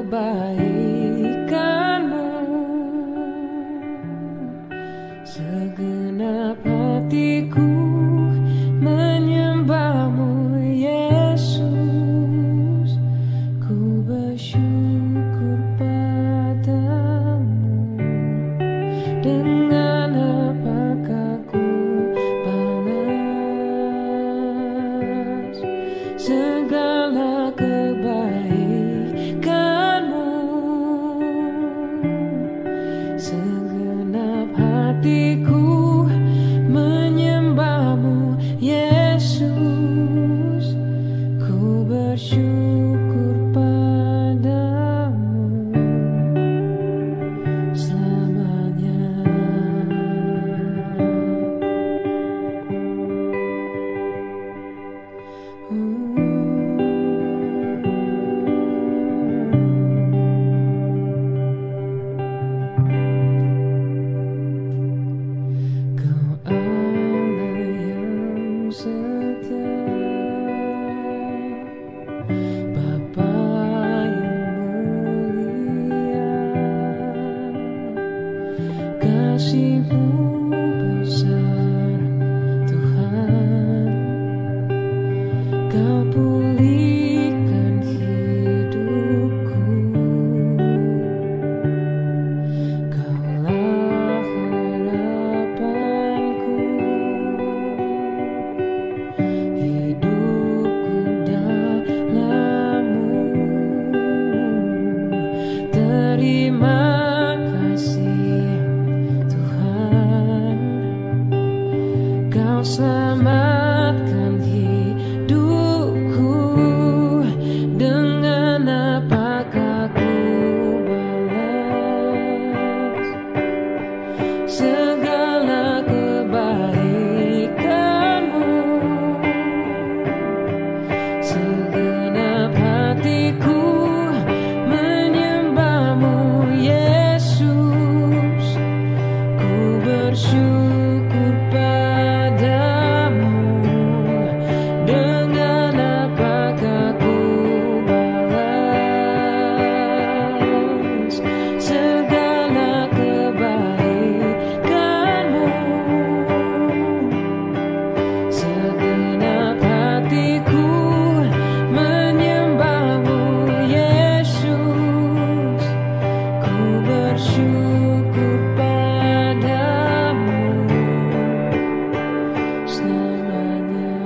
kebaikan-Mu, segenap hatiku menyembah-Mu Yesus. Ku bersyukur padamu. Dengan apakah ku balas segala kebaikan-Mu? Segenap hatiku menyembah-Mu Yesus. Ku bersyukur padamu selamanya. Kau Allah yang setia, Bapa yang mulia, kasih-Mu besar Tuhan. Kau pulihkan hidupku, Kaulah harapanku. Hidupku dalam-Mu. Terima kasih Tuhan, Kau selamatkan hidupku. Dengan apakah ku balas segala kebaikan-Mu? Segenap hatiku menyembah-Mu Yesus. Ku bersyukur padamu. Dengan apakah ku balas segala kebaikan-Mu? Segenap hatiku menyembah-Mu Yesus. Ku bersyukur padamu selamanya.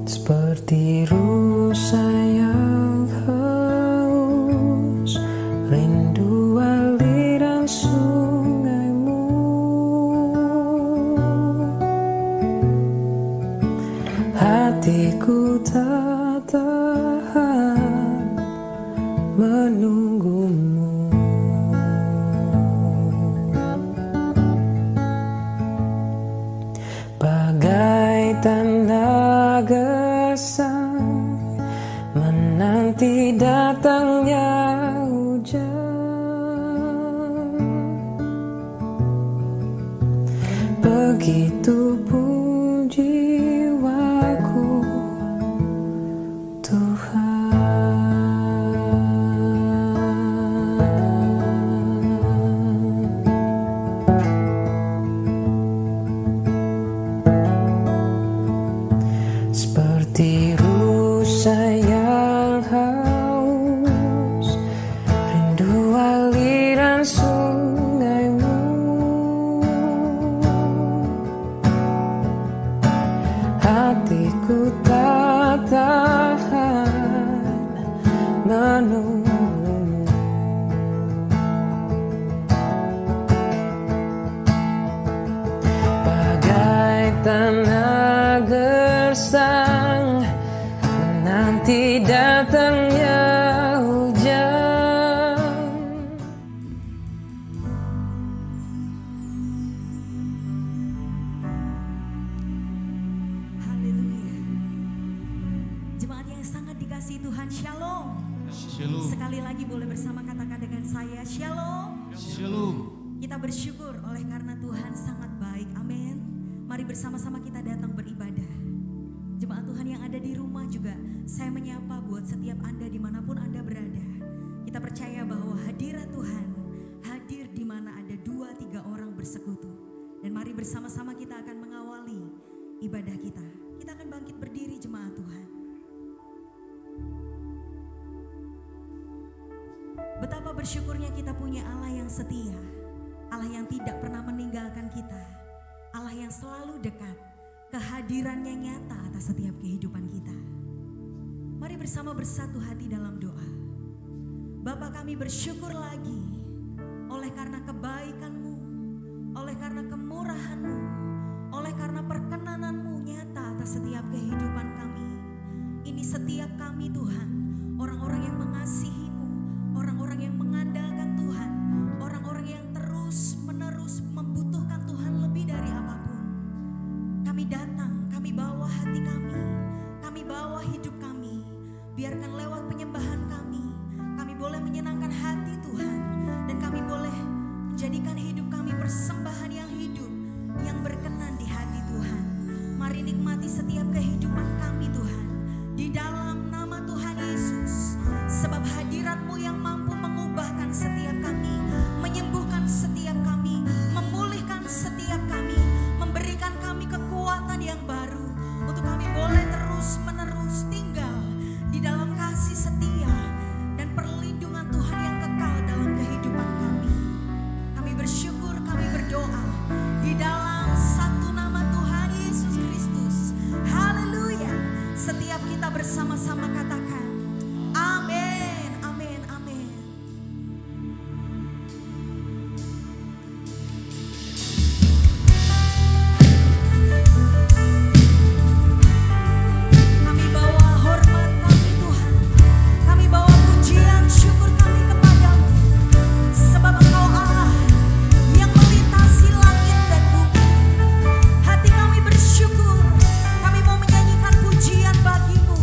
Seperti rusa yang haus, rindu aliran sungai-Mu. Hatiku tak tahan menunggu-Mu. Bagai tanda gesang menanti datangnya hujan, begitu pun jiwaku Tuhan. Seperti rusa yang haus, menanti datangnya hujan. Haleluya. Jemaat yang sangat dikasihi Tuhan, shalom. Shalom. Sekali lagi boleh bersama katakan dengan saya, shalom. Shalom. Kita bersyukur oleh karena Tuhan sangat baik, amin. Mari bersama-sama kita datang beribadah. Jemaat Tuhan yang ada di rumah juga, saya menyapa buat setiap Anda dimanapun Anda berada. Kita percaya bahwa hadirat Tuhan hadir di mana ada 2-3 orang bersekutu. Dan mari bersama-sama kita akan mengawali ibadah kita. Kita akan bangkit berdiri jemaat Tuhan. Betapa bersyukurnya kita punya Allah yang setia, Allah yang tidak pernah meninggalkan kita, Allah yang selalu dekat, kehadirannya nyata atas setiap kehidupan kita. Mari bersama bersatu hati dalam doa. Bapa, kami bersyukur lagi oleh karena kebaikan-Mu, oleh karena kemurahan-Mu, oleh karena perkenananmu nyata atas setiap kehidupan kami. Ini setiap kami Tuhan, orang-orang yang mengasihi-Mu, orang-orang yang mengandalkan Tuhan, orang-orang yang terus menerus membutuhkan Tuhan lebih dari apapun. Kami datang, kami bawa hati kami bawa hidup kami. Biarkan lewat penyembahan kami boleh menyenangkan hati Tuhan. Dan kami boleh menjadikan hidup kami persembahan yang hidup, yang berkenan di hati Tuhan. Mari nikmati setiap kehidupan kami Tuhan, di dalam nama Tuhan Yesus. Sebab hadirat-Mu yang mampu mengubahkan setiap kami, menyembuhkan setiap kami, memulihkan setiap kami, memberikan kami kekuatan yang baru untuk kami boleh terus menerus tinggal di dalam kasih setia dan perlindungan Tuhan yang kekal dalam kehidupan kami. Kami bersyukur, kami berdoa di dalam satu nama Tuhan Yesus Kristus. Haleluya. Setiap kita bersama-sama katakan amin, amin, amin. Kami bawa hormat kami Tuhan, kami bawa pujian syukur kami kepadamu. Sebab Engkau Allah yang melintasi langit dan bumi. Hati kami bersyukur, kami mau menyanyikan pujian bagi-Mu.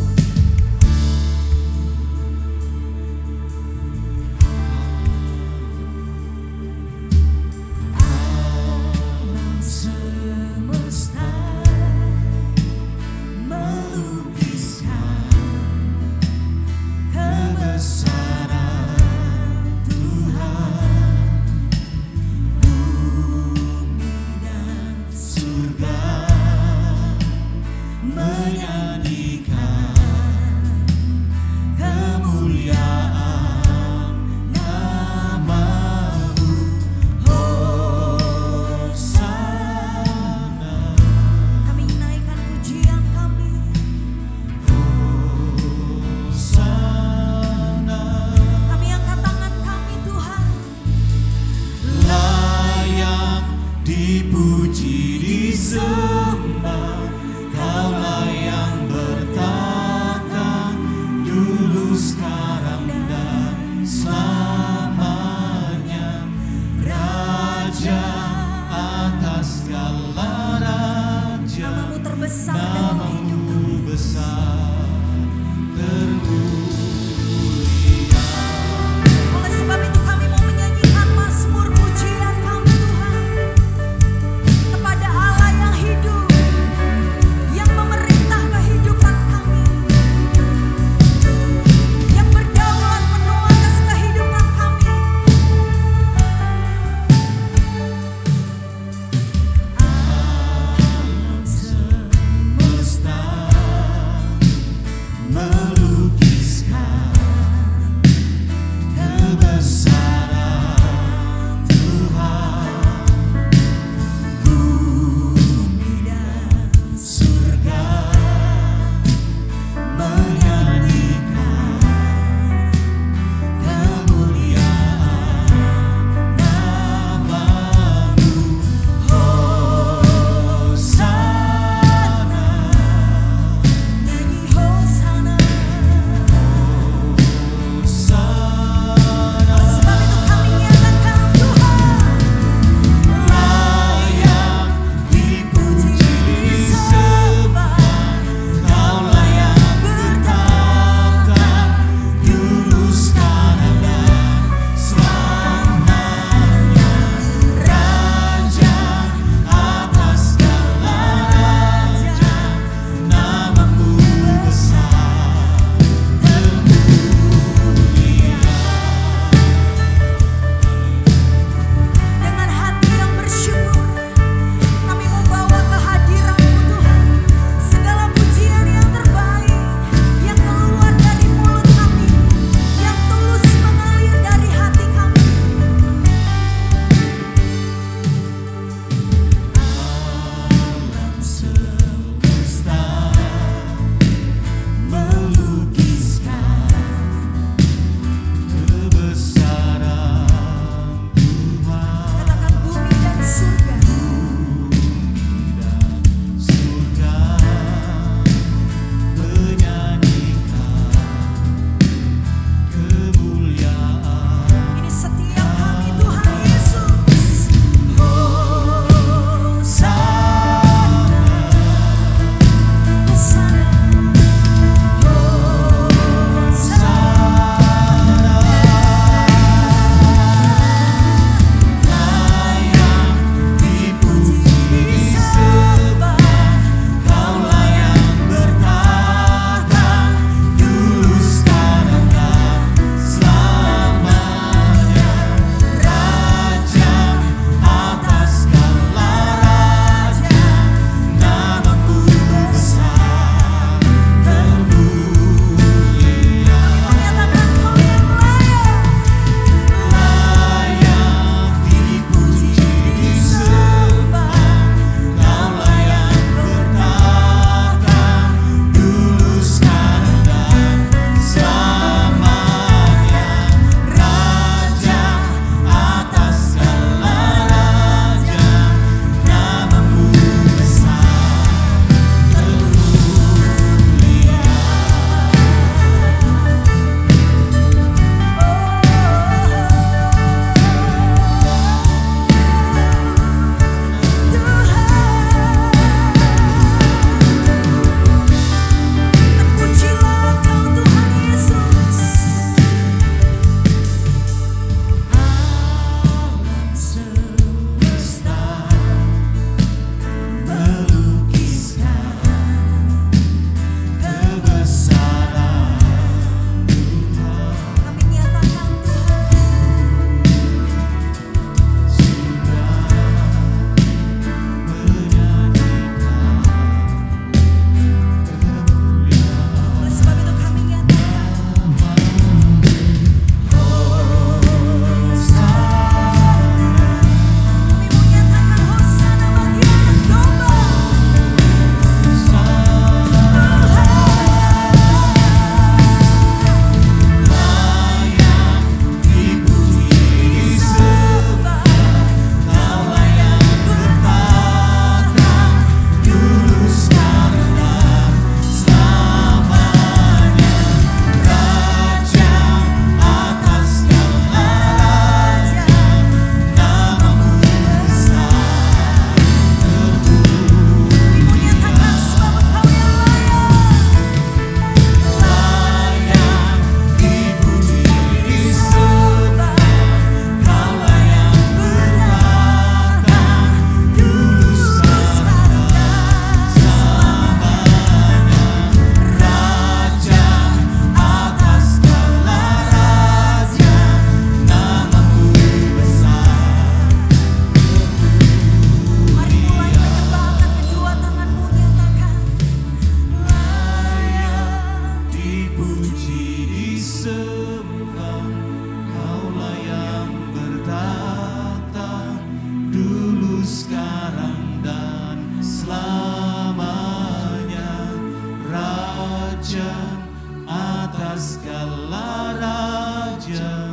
Raja atas segala raja,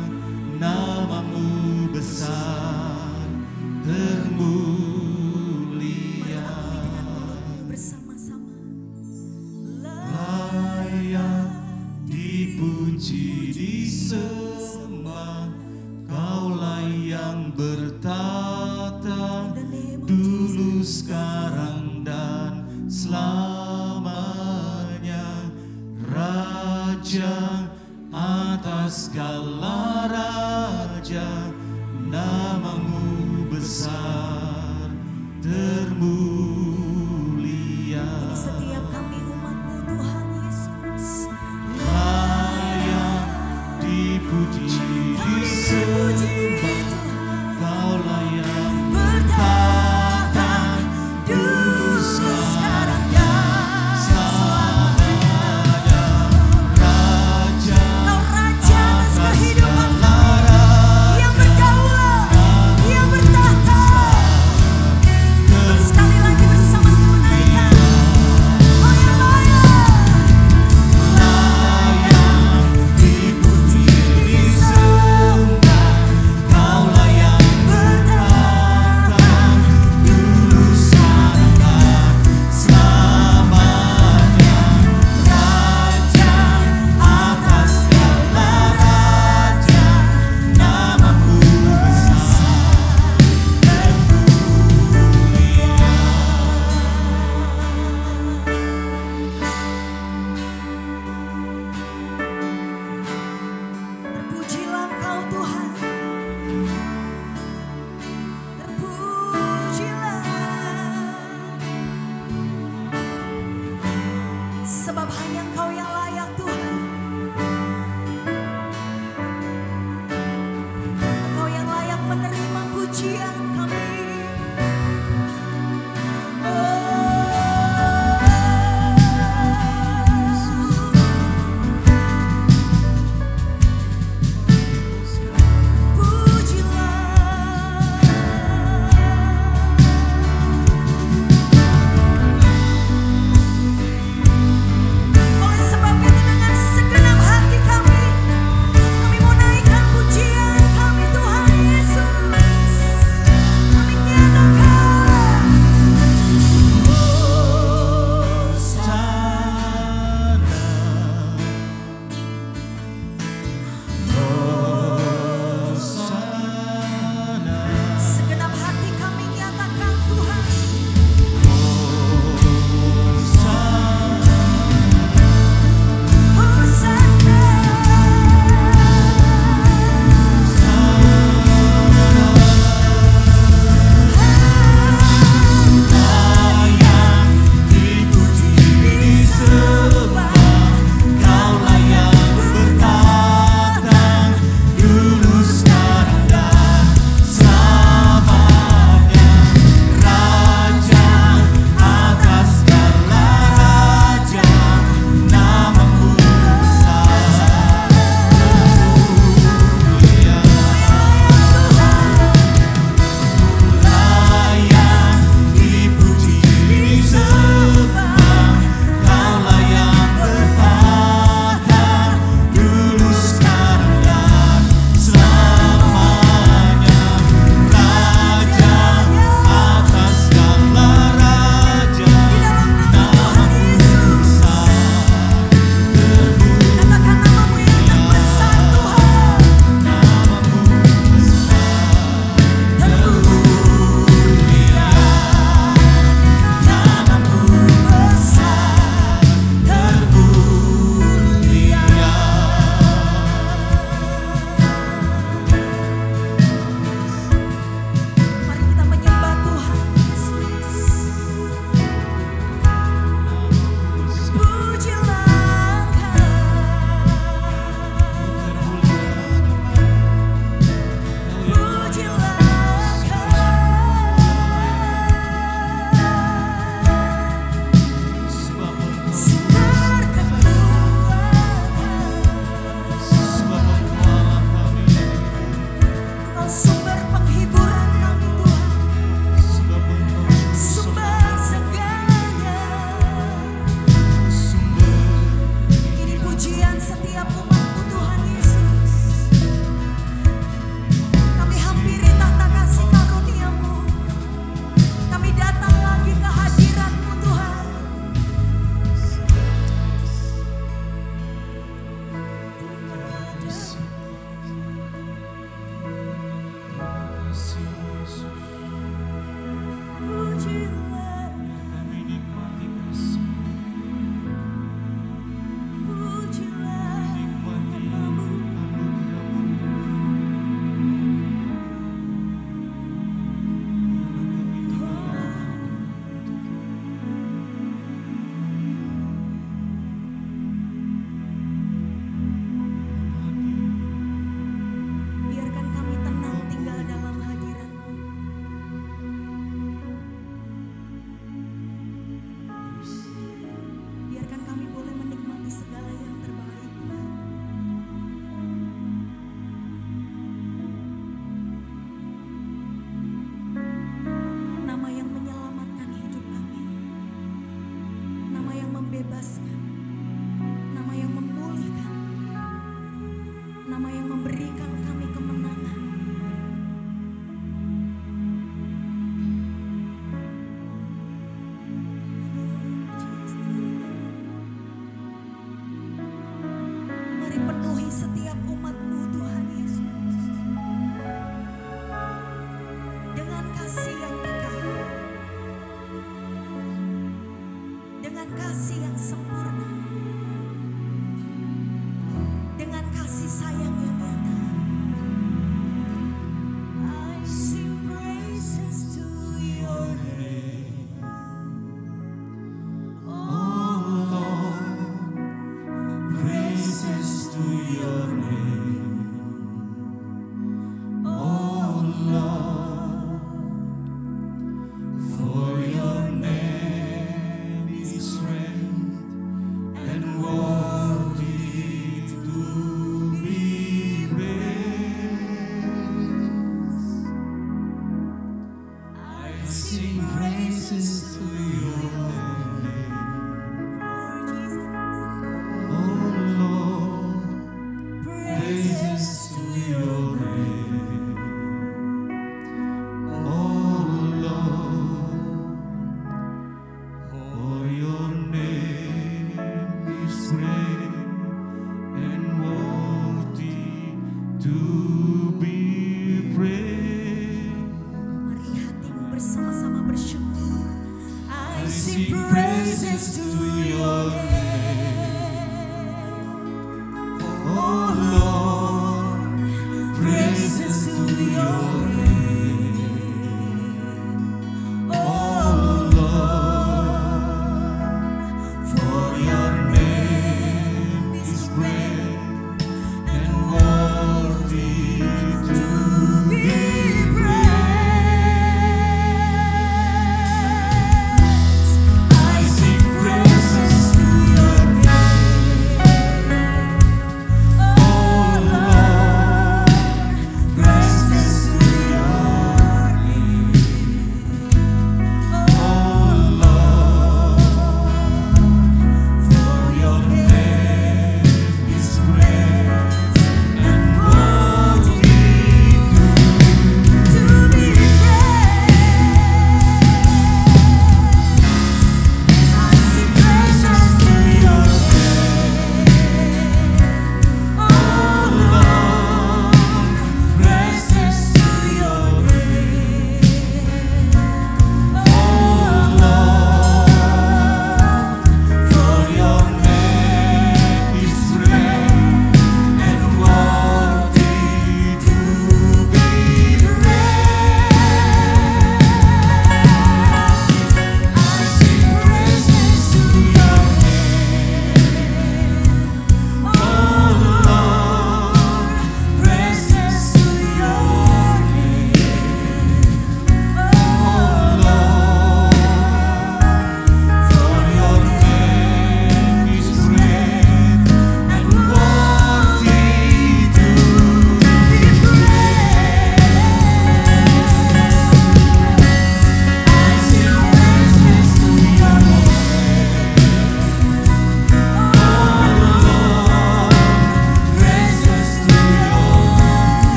namamu besar termulia. Bersama-sama. Layak dipuji disembah, Kaulah yang bertata dulu, sekarang dan selamanya. Raja atas segala raja, namamu besar termulia. Ini setiap kami umat-Mu Tuhan Yesus. Layak dipuji disembah, Kaulah yang bertata dulu, sekarang dan selamanya. Raja Kau Raja atas atas kehidupan segala yang berdaulat, yang bertahta. Sekali lagi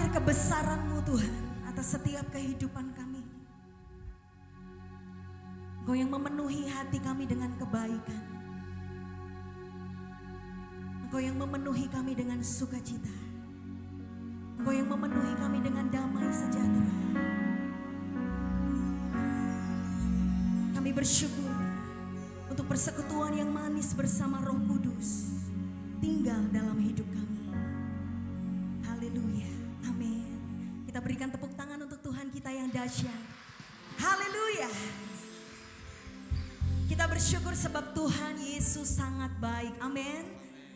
mengalir kebesaran-Mu Tuhan atas setiap kehidupan kami. Engkau yang memenuhi hati kami dengan kebaikan. Engkau yang memenuhi kami dengan sukacita. Engkau yang memenuhi kami dengan damai sejahtera. Kami bersyukur untuk persekutuan yang manis bersama Roh Kudus tinggal dalam hidup kami. Haleluya, amin. Kita berikan tepuk tangan untuk Tuhan kita yang dahsyat. Haleluya. Kita bersyukur sebab Tuhan Yesus sangat baik, amin.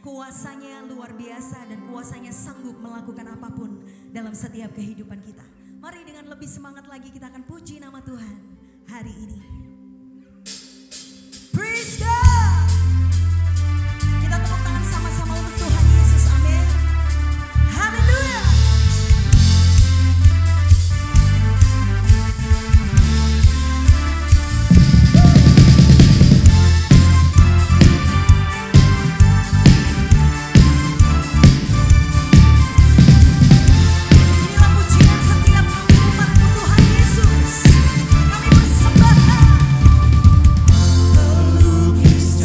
Kuasanya luar biasa dan kuasanya sanggup melakukan apapun dalam setiap kehidupan kita. Mari dengan lebih semangat lagi kita akan puji nama Tuhan hari ini. Praise God. Kita tepuk tangan sama-sama untuk Tuhan Yesus, amin. Haleluya. Pelukis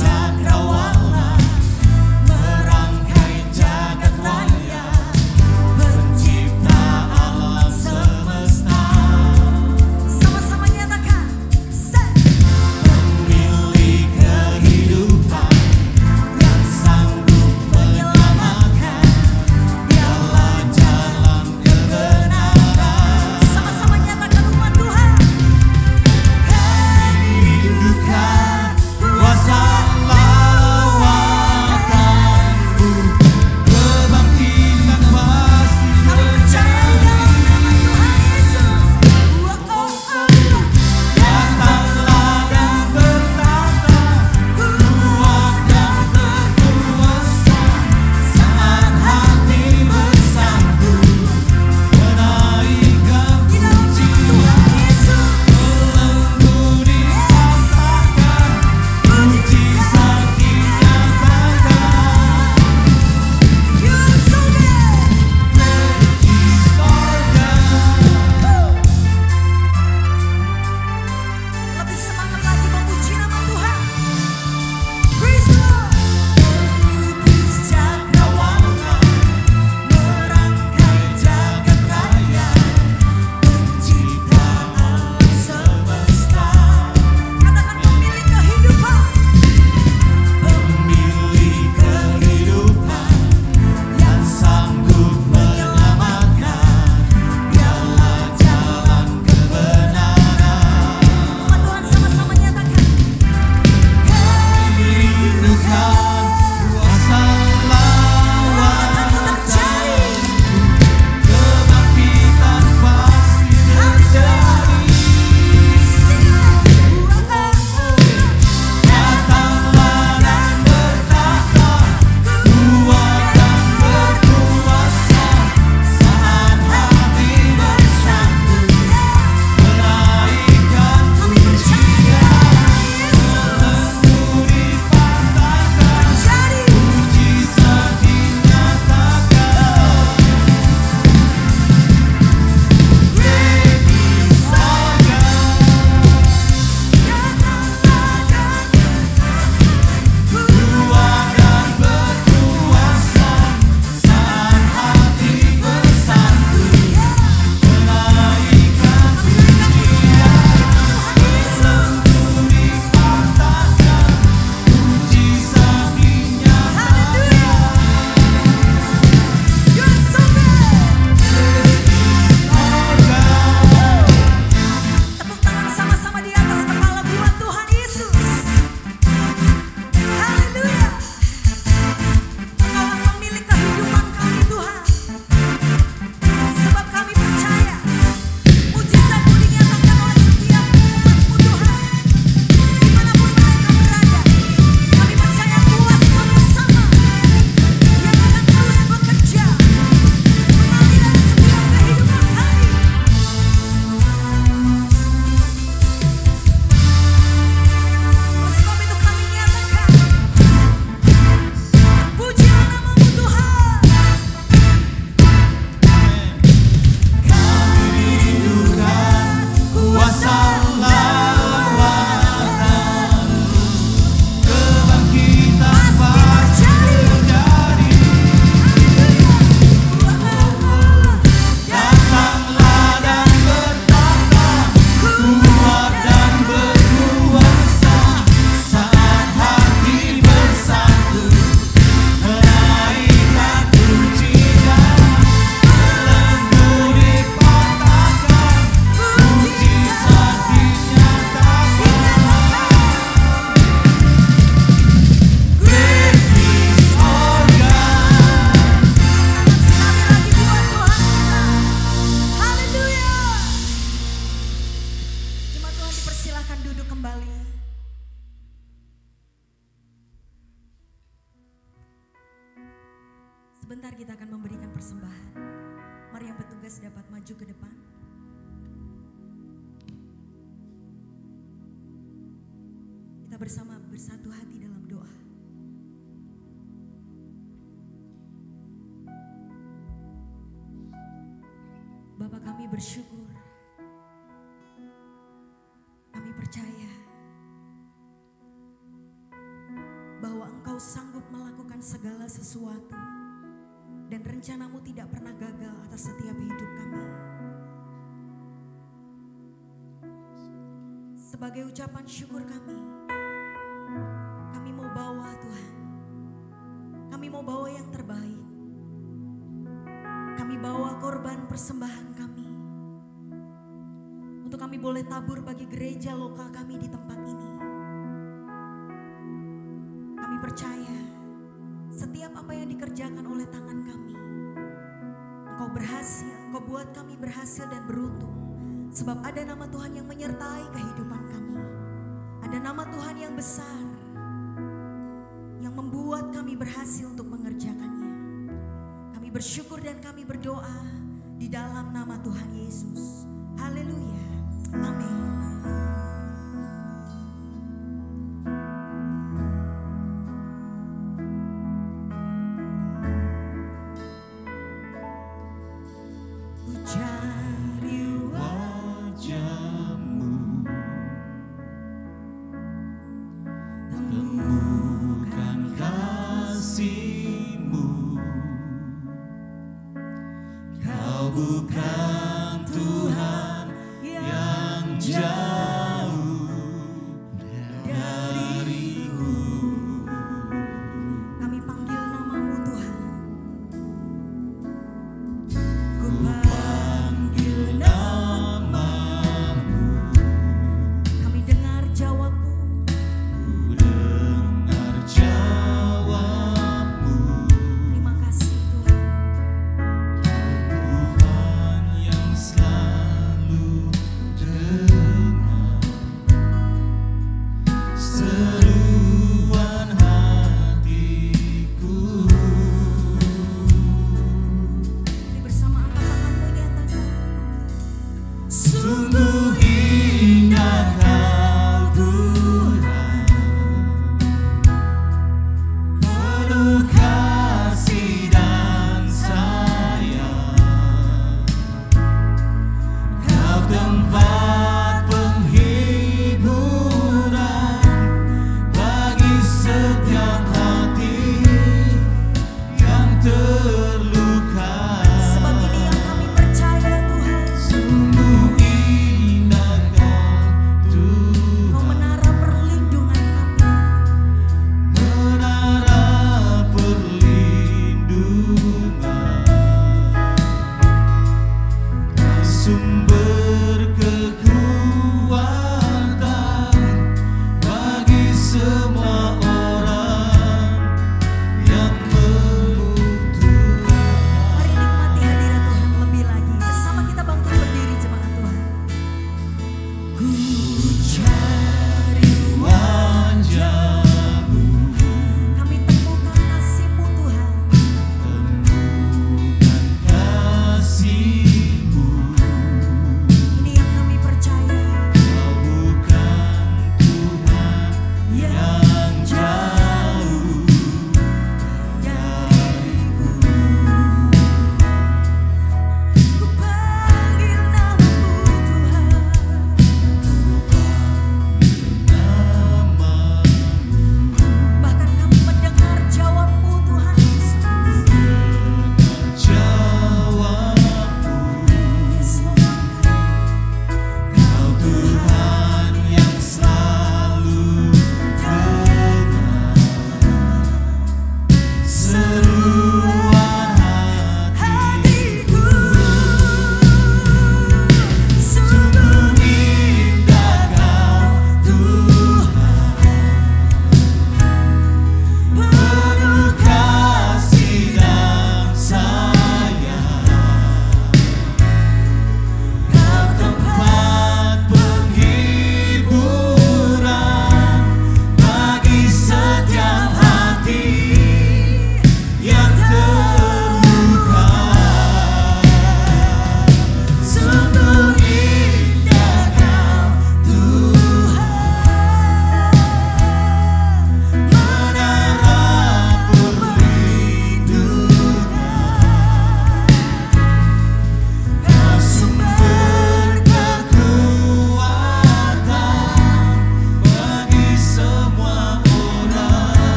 Sebentar kita akan memberikan persembahan. Mari yang bertugas dapat maju ke depan. Kita bersama bersatu hati dalam doa. Bapa, kami bersyukur. Kami percaya bahwa Engkau sanggup melakukan segala sesuatu dan rencanamu tidak pernah gagal atas setiap hidup kami. Sebagai ucapan syukur kami mau bawa Tuhan. Kami mau bawa yang terbaik. Kami bawa korban persembahan kami. Untuk kami boleh tabur bagi gereja lokal kami di tempat ini. Kami percaya setiap apa yang dikerjakan oleh tangan kami, Engkau berhasil, Engkau buat kami berhasil dan beruntung. Sebab ada nama Tuhan yang menyertai kehidupan kami. Ada nama Tuhan yang besar, yang membuat kami berhasil untuk mengerjakannya. Kami bersyukur dan kami berdoa di dalam nama Tuhan Yesus. Haleluya. Amin. Bukan Tuhan yang jahat.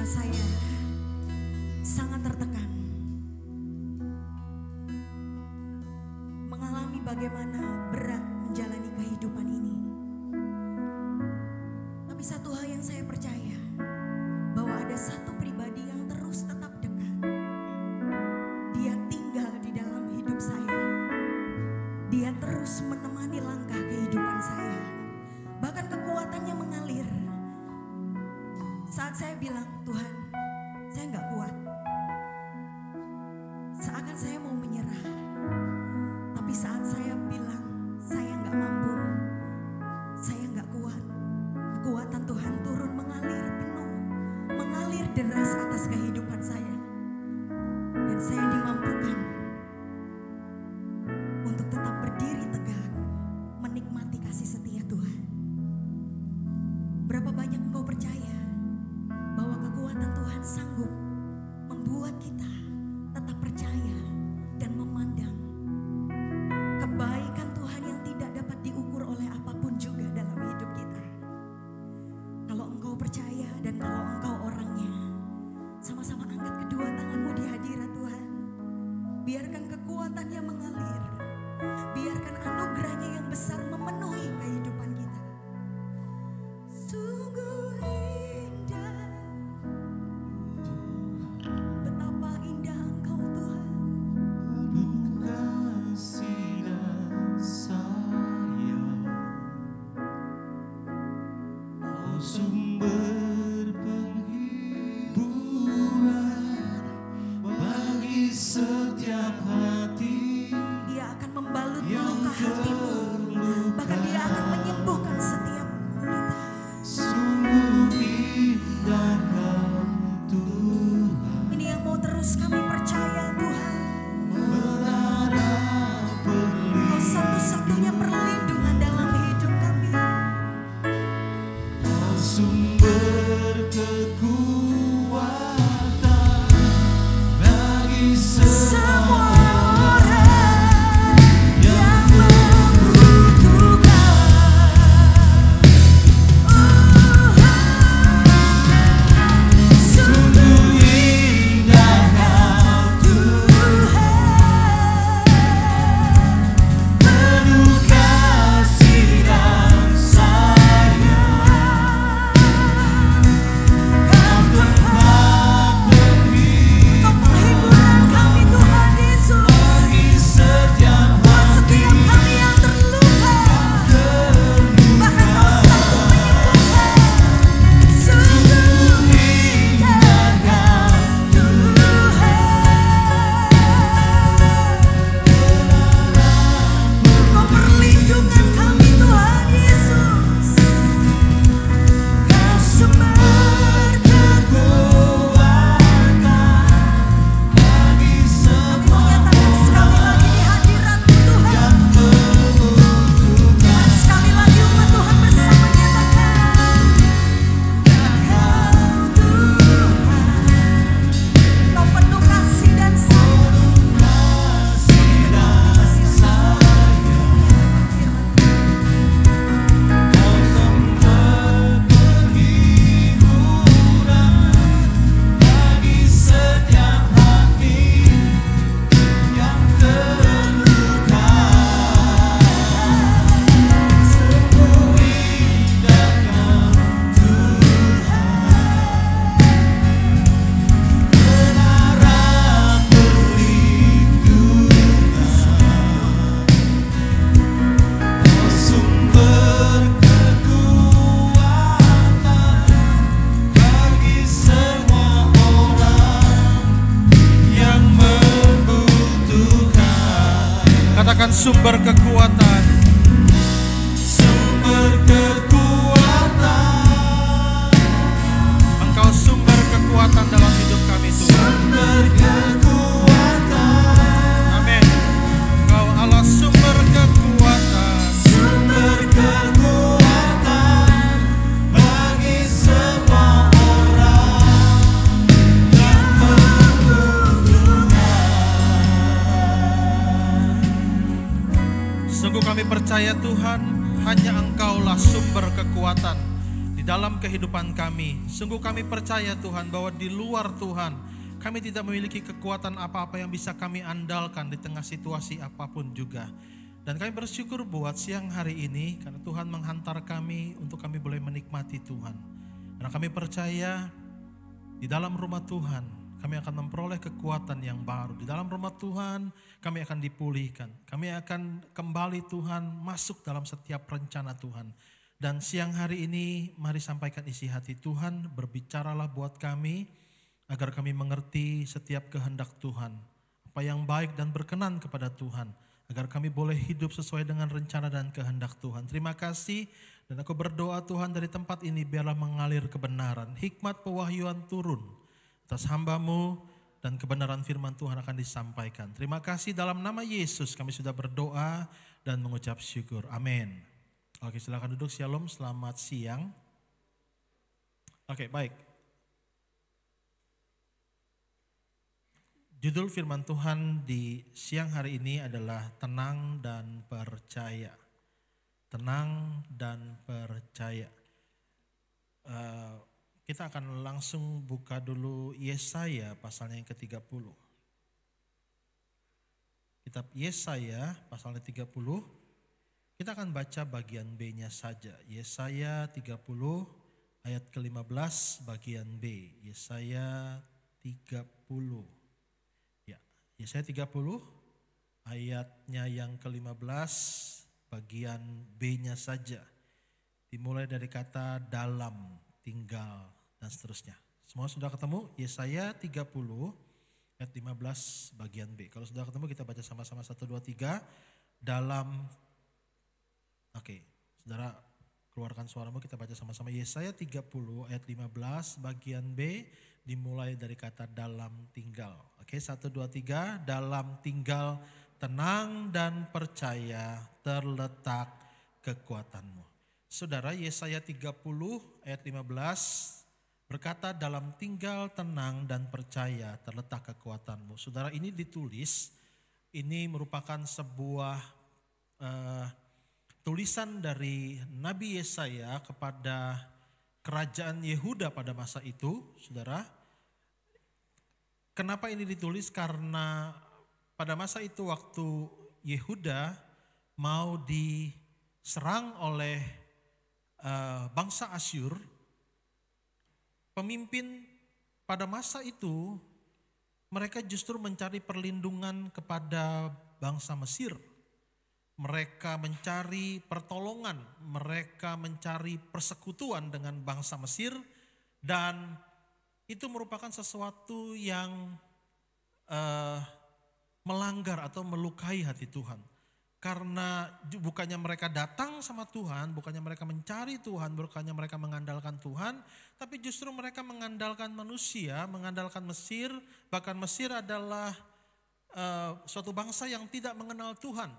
mana saya sangat tertekan, mengalami bagaimana berat menjalani kehidupan ini. Tapi satu hal yang saya percaya, bahwa ada satu pribadi yang terus tetap dekat. Dia tinggal di dalam hidup saya. Dia terus menemani langkah kehidupan saya. Bahkan kekuatannya mengalir. Saat saya bilang, Tuhan, saya nggak kuat. Seakan saya mau menyerah. Tapi saat saya bilang, saya nggak mampu, saya nggak kuat, kekuatan Tuhan turun mengalir penuh, mengalir deras atas kehidupan saya. Dan saya dimampukan untuk tetap berdiri tegak, menikmati kasih setia Tuhan. Berapa banyak engkau percaya bahwa kekuatan Tuhan sanggup membuat kita tetap percaya dan memandang kebaikan Tuhan yang tidak dapat diukur oleh apapun juga dalam hidup kita. Kalau engkau percaya dan kalau engkau orangnya, sama-sama angkat kedua tanganmu di hadirat Tuhan. Biarkan kekuatannya mengalir. Biarkan anugerahnya yang besar memenuhi kehidupan kita. Sungguh indah, betapa indah Engkau Tuhan. Penuh kasih dan sayang, Kau sumber penghiburan bagi setiap hati. Dia akan membalut luka hatimu. Bahkan dia akan menyembuhkan setiap kita. Sungguh indah Kau Tuhan, Ini yang mau terus kami percaya Tuhan. menara Kau satu-satunya perlindungan dalam hidup kami. Kau sumber kekuatan bagi Semua semua orang yang membutuhkan. sungguh indah Kau Tuhan, penuh kasih dan sayang. Kau tempat penghiburan kami Tuhan Yesus. bagi setiap hati. Setiap kami yang terluka, bahkan Kau sanggup menyembuhkan. Sungguh indah Kau Tuhan. Kau perlindungan kami Tuhan Yesus. Kau sumber Kekuatan bagi semua menyatakan sekali lagi di hadirat-Mu Tuhan. Dan sekali lagi umat Tuhan bersama nyatakan, Kau Tuhan, Kau penuh kasih dan sayang. Kau sumber penghiburan bagi setiap hati yang terluka. Sungguh indah Kau Tuhan, menara perlindungan. Kau sumber kekuatan bagi semua orang yang membutuhkan. Katakan sumber kekuatan. Sumber kekuatan, Engkau sumber kekuatan dalam hidup kami Tuhan. sumber kekuatan, Amin. Engkau Allah sumber kekuatan. sumber kekuatan bagi semua orang yang membutuhkan. Sungguh kami percaya Tuhan, hanya Engkaulah sumber kekuatan di di dalam kehidupan kami. Sungguh kami percaya Tuhan bahwa di luar Tuhan kami tidak memiliki kekuatan apa-apa yang bisa kami andalkan di tengah situasi apapun juga. Dan kami bersyukur buat siang hari ini karena Tuhan menghantar kami untuk kami boleh menikmati Tuhan. Karena kami percaya di dalam rumah Tuhan kami akan memperoleh kekuatan yang baru. Di dalam rumah Tuhan kami akan dipulihkan. Kami akan kembali Tuhan masuk dalam setiap rencana Tuhan. Dan siang hari ini mari sampaikan isi hati Tuhan, berbicaralah buat kami agar kami mengerti setiap kehendak Tuhan. Apa yang baik dan berkenan kepada Tuhan, agar kami boleh hidup sesuai dengan rencana dan kehendak Tuhan. Terima kasih dan aku berdoa Tuhan dari tempat ini biarlah mengalir kebenaran. Hikmat pewahyuan turun atas hamba-Mu dan kebenaran firman Tuhan akan disampaikan. Terima kasih dalam nama Yesus kami sudah berdoa dan mengucap syukur. Amin. Oke, silakan duduk. Shalom, selamat siang. Oke, baik. Judul firman Tuhan di siang hari ini adalah tenang dan percaya. Tenang dan percaya. Kita akan langsung buka dulu Yesaya pasalnya yang ke-30. Kitab Yesaya pasalnya 30. Kita akan baca bagian B-nya saja. Yesaya 30 ayat ke-15 bagian B. Yesaya 30. Ya, Yesaya 30 ayatnya yang ke-15 bagian B-nya saja. Dimulai dari kata dalam, tinggal dan seterusnya. Semua sudah ketemu? Yesaya 30 ayat 15 bagian B. Kalau sudah ketemu kita baca sama-sama 1, 2, 3. Dalam. Oke, saudara keluarkan suaramu, kita baca sama-sama. Yesaya 30 ayat 15 bagian B dimulai dari kata dalam tinggal. Oke, 1, 2, 3. Dalam tinggal tenang dan percaya terletak kekuatanmu. Saudara, Yesaya 30 ayat 15 berkata dalam tinggal tenang dan percaya terletak kekuatanmu. Saudara, ini ditulis, ini merupakan sebuah tulisan dari Nabi Yesaya kepada kerajaan Yehuda pada masa itu, saudara. Kenapa ini ditulis? Karena pada masa itu waktu Yehuda mau diserang oleh bangsa Asyur, pemimpin pada masa itu mereka justru mencari perlindungan kepada bangsa Mesir. Mereka mencari pertolongan, mereka mencari persekutuan dengan bangsa Mesir, dan itu merupakan sesuatu yang melanggar atau melukai hati Tuhan. Karena bukannya mereka datang sama Tuhan, bukannya mereka mencari Tuhan, bukannya mereka mengandalkan Tuhan, tapi justru mereka mengandalkan manusia, mengandalkan Mesir. Bahkan Mesir adalah suatu bangsa yang tidak mengenal Tuhan.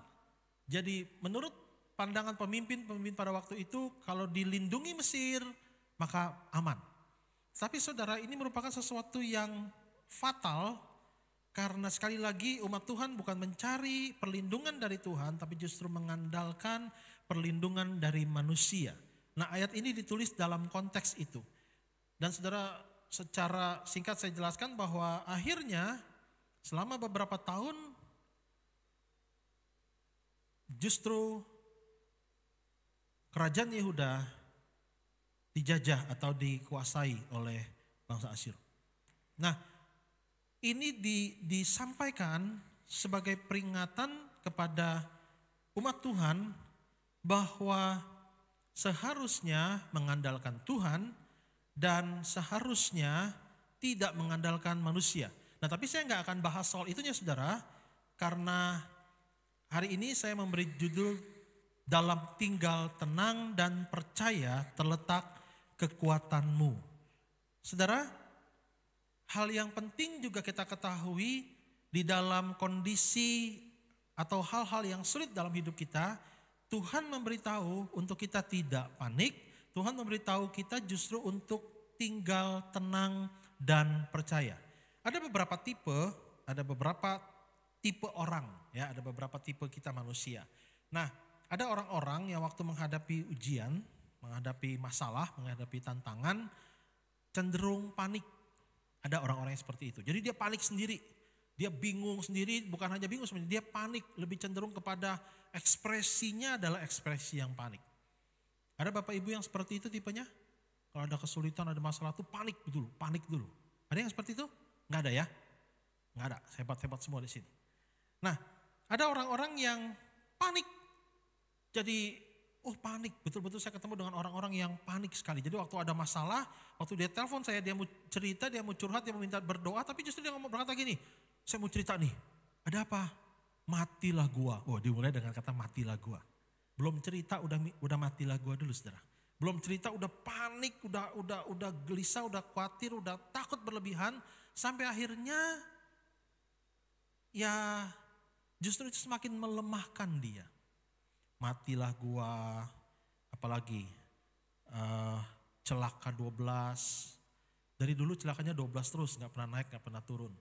Jadi menurut pandangan pemimpin pada waktu itu, kalau dilindungi Mesir maka aman. Tapi saudara, ini merupakan sesuatu yang fatal karena sekali lagi umat Tuhan bukan mencari perlindungan dari Tuhan, tapi justru mengandalkan perlindungan dari manusia. Nah, ayat ini ditulis dalam konteks itu. Dan saudara, secara singkat saya jelaskan bahwa akhirnya selama beberapa tahun justru kerajaan Yehuda dijajah atau dikuasai oleh bangsa Asyur. Nah, ini disampaikan sebagai peringatan kepada umat Tuhan bahwa seharusnya mengandalkan Tuhan dan seharusnya tidak mengandalkan manusia. Nah, tapi saya nggak akan bahas soal itunya, saudara, karena hari ini saya memberi judul dalam tinggal tenang dan percaya terletak kekuatanmu. Saudara, hal yang penting juga kita ketahui di dalam kondisi atau hal-hal yang sulit dalam hidup kita, Tuhan memberitahu untuk kita tidak panik. Tuhan memberitahu kita justru untuk tinggal tenang dan percaya. Ada beberapa tipe orang, ya, ada beberapa tipe kita manusia. Nah, ada orang-orang yang waktu menghadapi ujian, menghadapi masalah, menghadapi tantangan, cenderung panik. Ada orang-orang yang seperti itu. Jadi dia panik sendiri, dia bingung sendiri, bukan hanya bingung sebenarnya, dia panik, lebih cenderung kepada ekspresinya adalah ekspresi yang panik. Ada bapak ibu yang seperti itu tipenya? Kalau ada kesulitan, ada masalah tuh panik dulu. Ada yang seperti itu? Nggak ada ya? Nggak ada, hebat-hebat semua di sini. Nah, ada orang-orang yang panik. Jadi, panik. Betul-betul saya ketemu dengan orang-orang yang panik sekali. Jadi waktu ada masalah, waktu dia telepon saya, dia mau cerita, dia mau curhat, dia mau minta berdoa, tapi justru dia berkata gini, saya mau cerita nih, ada apa? Matilah gua. Dimulai dengan kata matilah gua. Belum cerita udah matilah gua dulu, saudara. Belum cerita udah panik, udah gelisah, udah khawatir, udah takut berlebihan, sampai akhirnya ya justru itu semakin melemahkan dia. Matilah gua, apalagi celaka 12. Dari dulu celakanya 12 terus, gak pernah naik, gak pernah turun.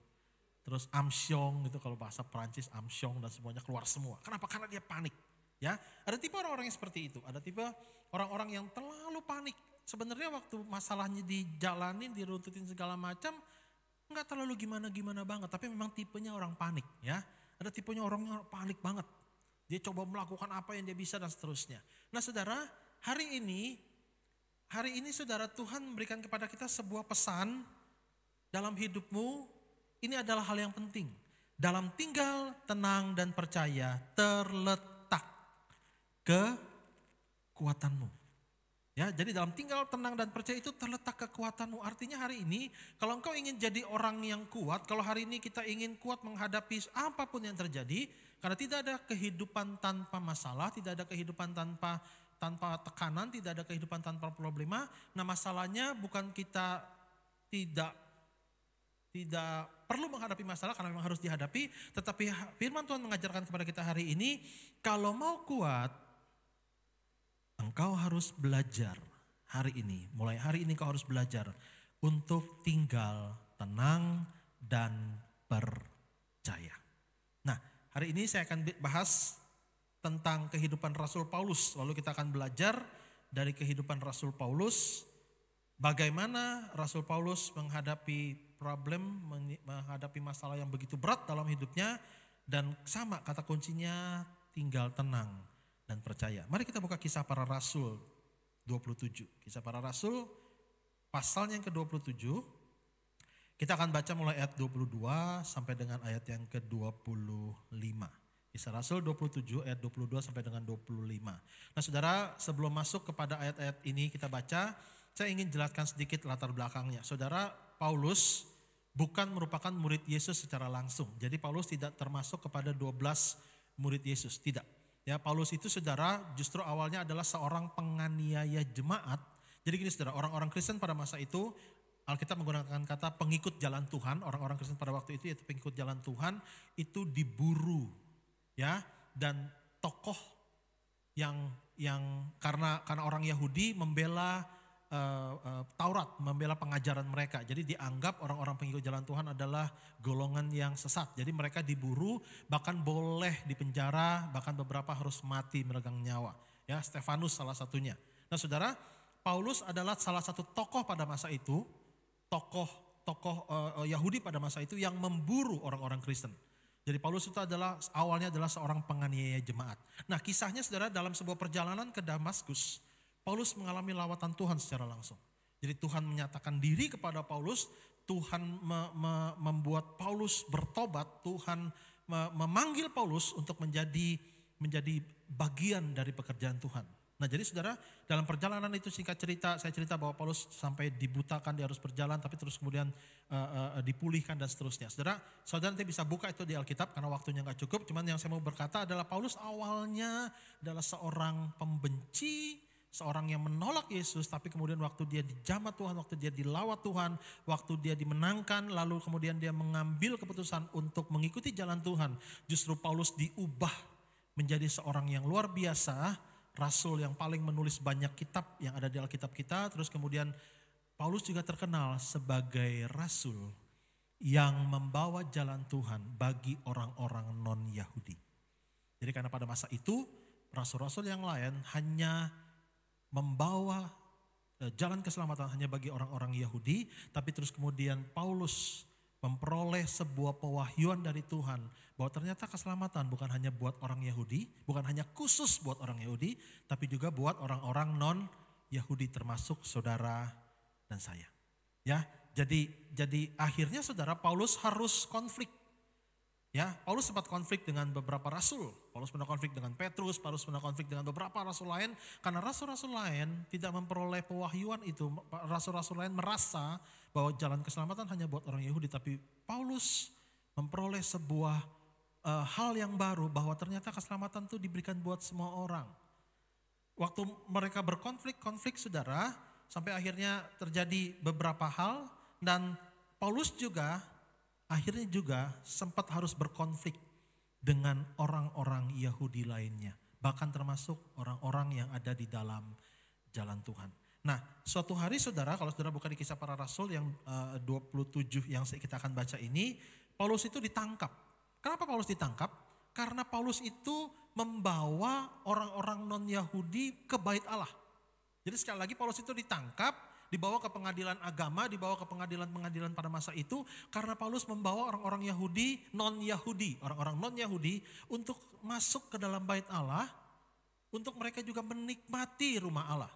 Terus amsyong gitu, kalau bahasa Perancis amsyong dan semuanya keluar semua. Kenapa? Karena dia panik. Ya, ada tipe orang-orang yang seperti itu. Ada tipe orang-orang yang terlalu panik. Sebenarnya waktu masalahnya dijalanin, diruntutin segala macam, nggak terlalu gimana-gimana banget. Tapi memang tipenya orang panik. Ya, ada tipenya orang panik banget. Dia coba melakukan apa yang dia bisa dan seterusnya. Nah, saudara, hari ini saudara, Tuhan memberikan kepada kita sebuah pesan dalam hidupmu. Ini adalah hal yang penting. Dalam tinggal, tenang, dan percaya terletak kekuatanmu. Ya, jadi dalam tinggal, tenang, dan percaya itu terletak kekuatanmu. Artinya hari ini kalau engkau ingin jadi orang yang kuat, kalau hari ini kita ingin kuat menghadapi apapun yang terjadi, karena tidak ada kehidupan tanpa masalah, tidak ada kehidupan tanpa tekanan, tidak ada kehidupan tanpa problema. Nah, masalahnya bukan kita tidak perlu menghadapi masalah karena memang harus dihadapi, tetapi firman Tuhan mengajarkan kepada kita hari ini, kalau mau kuat, engkau harus belajar hari ini, mulai hari ini kau harus belajar untuk tinggal tenang dan percaya. Nah, hari ini saya akan bahas tentang kehidupan Rasul Paulus, lalu kita akan belajar dari kehidupan Rasul Paulus, bagaimana Rasul Paulus menghadapi problem, menghadapi masalah yang begitu berat dalam hidupnya, dan sama kata kuncinya tinggal tenang dan percaya. Mari kita buka Kisah Para Rasul 27. Kisah Para Rasul pasalnya yang ke-27. Kita akan baca mulai ayat 22 sampai dengan ayat yang ke-25. Kisah Rasul 27 ayat 22 sampai dengan 25. Nah, saudara, sebelum masuk kepada ayat-ayat ini kita baca, saya ingin jelaskan sedikit latar belakangnya. Saudara, Paulus bukan merupakan murid Yesus secara langsung. Jadi Paulus tidak termasuk kepada 12 murid Yesus, tidak. Ya, Paulus itu, saudara, justru awalnya adalah seorang penganiaya jemaat. Jadi gini, saudara, orang-orang Kristen pada masa itu, Alkitab menggunakan kata pengikut jalan Tuhan. Orang-orang Kristen pada waktu itu, yaitu pengikut jalan Tuhan, itu diburu, ya, dan tokoh yang karena orang Yahudi membela Taurat, membela pengajaran mereka. Jadi dianggap orang-orang pengikut jalan Tuhan adalah golongan yang sesat. Jadi mereka diburu, bahkan boleh dipenjara, bahkan beberapa harus mati meregang nyawa. Ya, Stefanus salah satunya. Nah, saudara, Paulus adalah salah satu tokoh pada masa itu, tokoh Yahudi pada masa itu yang memburu orang-orang Kristen. Jadi Paulus itu awalnya adalah seorang penganiaya jemaat. Nah, kisahnya, saudara, dalam sebuah perjalanan ke Damaskus, Paulus mengalami lawatan Tuhan secara langsung. Jadi Tuhan menyatakan diri kepada Paulus, Tuhan membuat Paulus bertobat, Tuhan memanggil Paulus untuk menjadi bagian dari pekerjaan Tuhan. Nah, jadi saudara, dalam perjalanan itu singkat cerita, saya cerita bahwa Paulus sampai dibutakan, dia harus berjalan, tapi terus kemudian dipulihkan dan seterusnya. Saudara nanti bisa buka itu di Alkitab karena waktunya gak cukup. Cuman yang saya mau berkata adalah Paulus awalnya adalah seorang pembenci, seorang yang menolak Yesus, tapi kemudian waktu dia dijamah Tuhan, waktu dia dilawat Tuhan, waktu dia dimenangkan, lalu kemudian dia mengambil keputusan untuk mengikuti jalan Tuhan. Justru Paulus diubah menjadi seorang yang luar biasa, rasul yang paling menulis banyak kitab yang ada di Alkitab kita. Terus kemudian Paulus juga terkenal sebagai rasul yang membawa jalan Tuhan bagi orang-orang non-Yahudi. Jadi karena pada masa itu rasul-rasul yang lain hanya membawa jalan keselamatan hanya bagi orang-orang Yahudi, tapi terus kemudian Paulus memperoleh sebuah pewahyuan dari Tuhan bahwa ternyata keselamatan bukan hanya buat orang Yahudi, bukan hanya khusus buat orang Yahudi, tapi juga buat orang-orang non-Yahudi termasuk saudara dan saya. Ya, jadi akhirnya saudara Paulus harus konflik. Ya, Paulus sempat konflik dengan beberapa rasul. Paulus pernah konflik dengan Petrus, Paulus pernah konflik dengan beberapa rasul lain. Karena rasul-rasul lain tidak memperoleh pewahyuan itu. Rasul-rasul lain merasa bahwa jalan keselamatan hanya buat orang Yahudi. Tapi Paulus memperoleh sebuah hal yang baru bahwa ternyata keselamatan itu diberikan buat semua orang. Waktu mereka berkonflik saudara, sampai akhirnya terjadi beberapa hal. Dan Paulus akhirnya juga sempat harus berkonflik dengan orang-orang Yahudi lainnya. Bahkan termasuk orang-orang yang ada di dalam jalan Tuhan. Nah, suatu hari saudara, kalau saudara buka di Kisah Para Rasul yang 27 yang kita akan baca ini, Paulus itu ditangkap. Kenapa Paulus ditangkap? Karena Paulus itu membawa orang-orang non-Yahudi ke bait Allah. Jadi sekali lagi Paulus itu ditangkap, dibawa ke pengadilan agama, dibawa ke pengadilan-pengadilan pada masa itu karena Paulus membawa orang-orang Yahudi, orang-orang non-Yahudi untuk masuk ke dalam bait Allah, untuk mereka juga menikmati rumah Allah.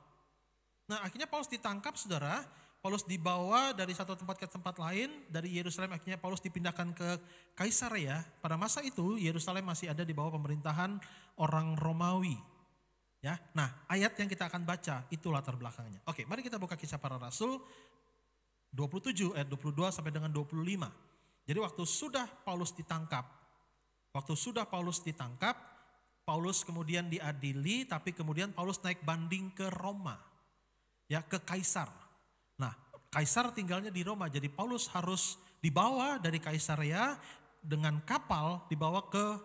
Nah, akhirnya Paulus ditangkap saudara, Paulus dibawa dari satu tempat ke tempat lain, dari Yerusalem akhirnya Paulus dipindahkan ke Kaisarea. Pada masa itu Yerusalem masih ada di bawah pemerintahan orang Romawi. Ya, nah ayat yang kita akan baca itu latar belakangnya. Oke, mari kita buka Kisah Para Rasul 27 ayat 22 sampai dengan 25. Jadi waktu sudah Paulus ditangkap, Paulus kemudian diadili, tapi kemudian Paulus naik banding ke Roma, ya ke Kaisar. Nah, Kaisar tinggalnya di Roma, jadi Paulus harus dibawa dari Kaisarea dengan kapal dibawa ke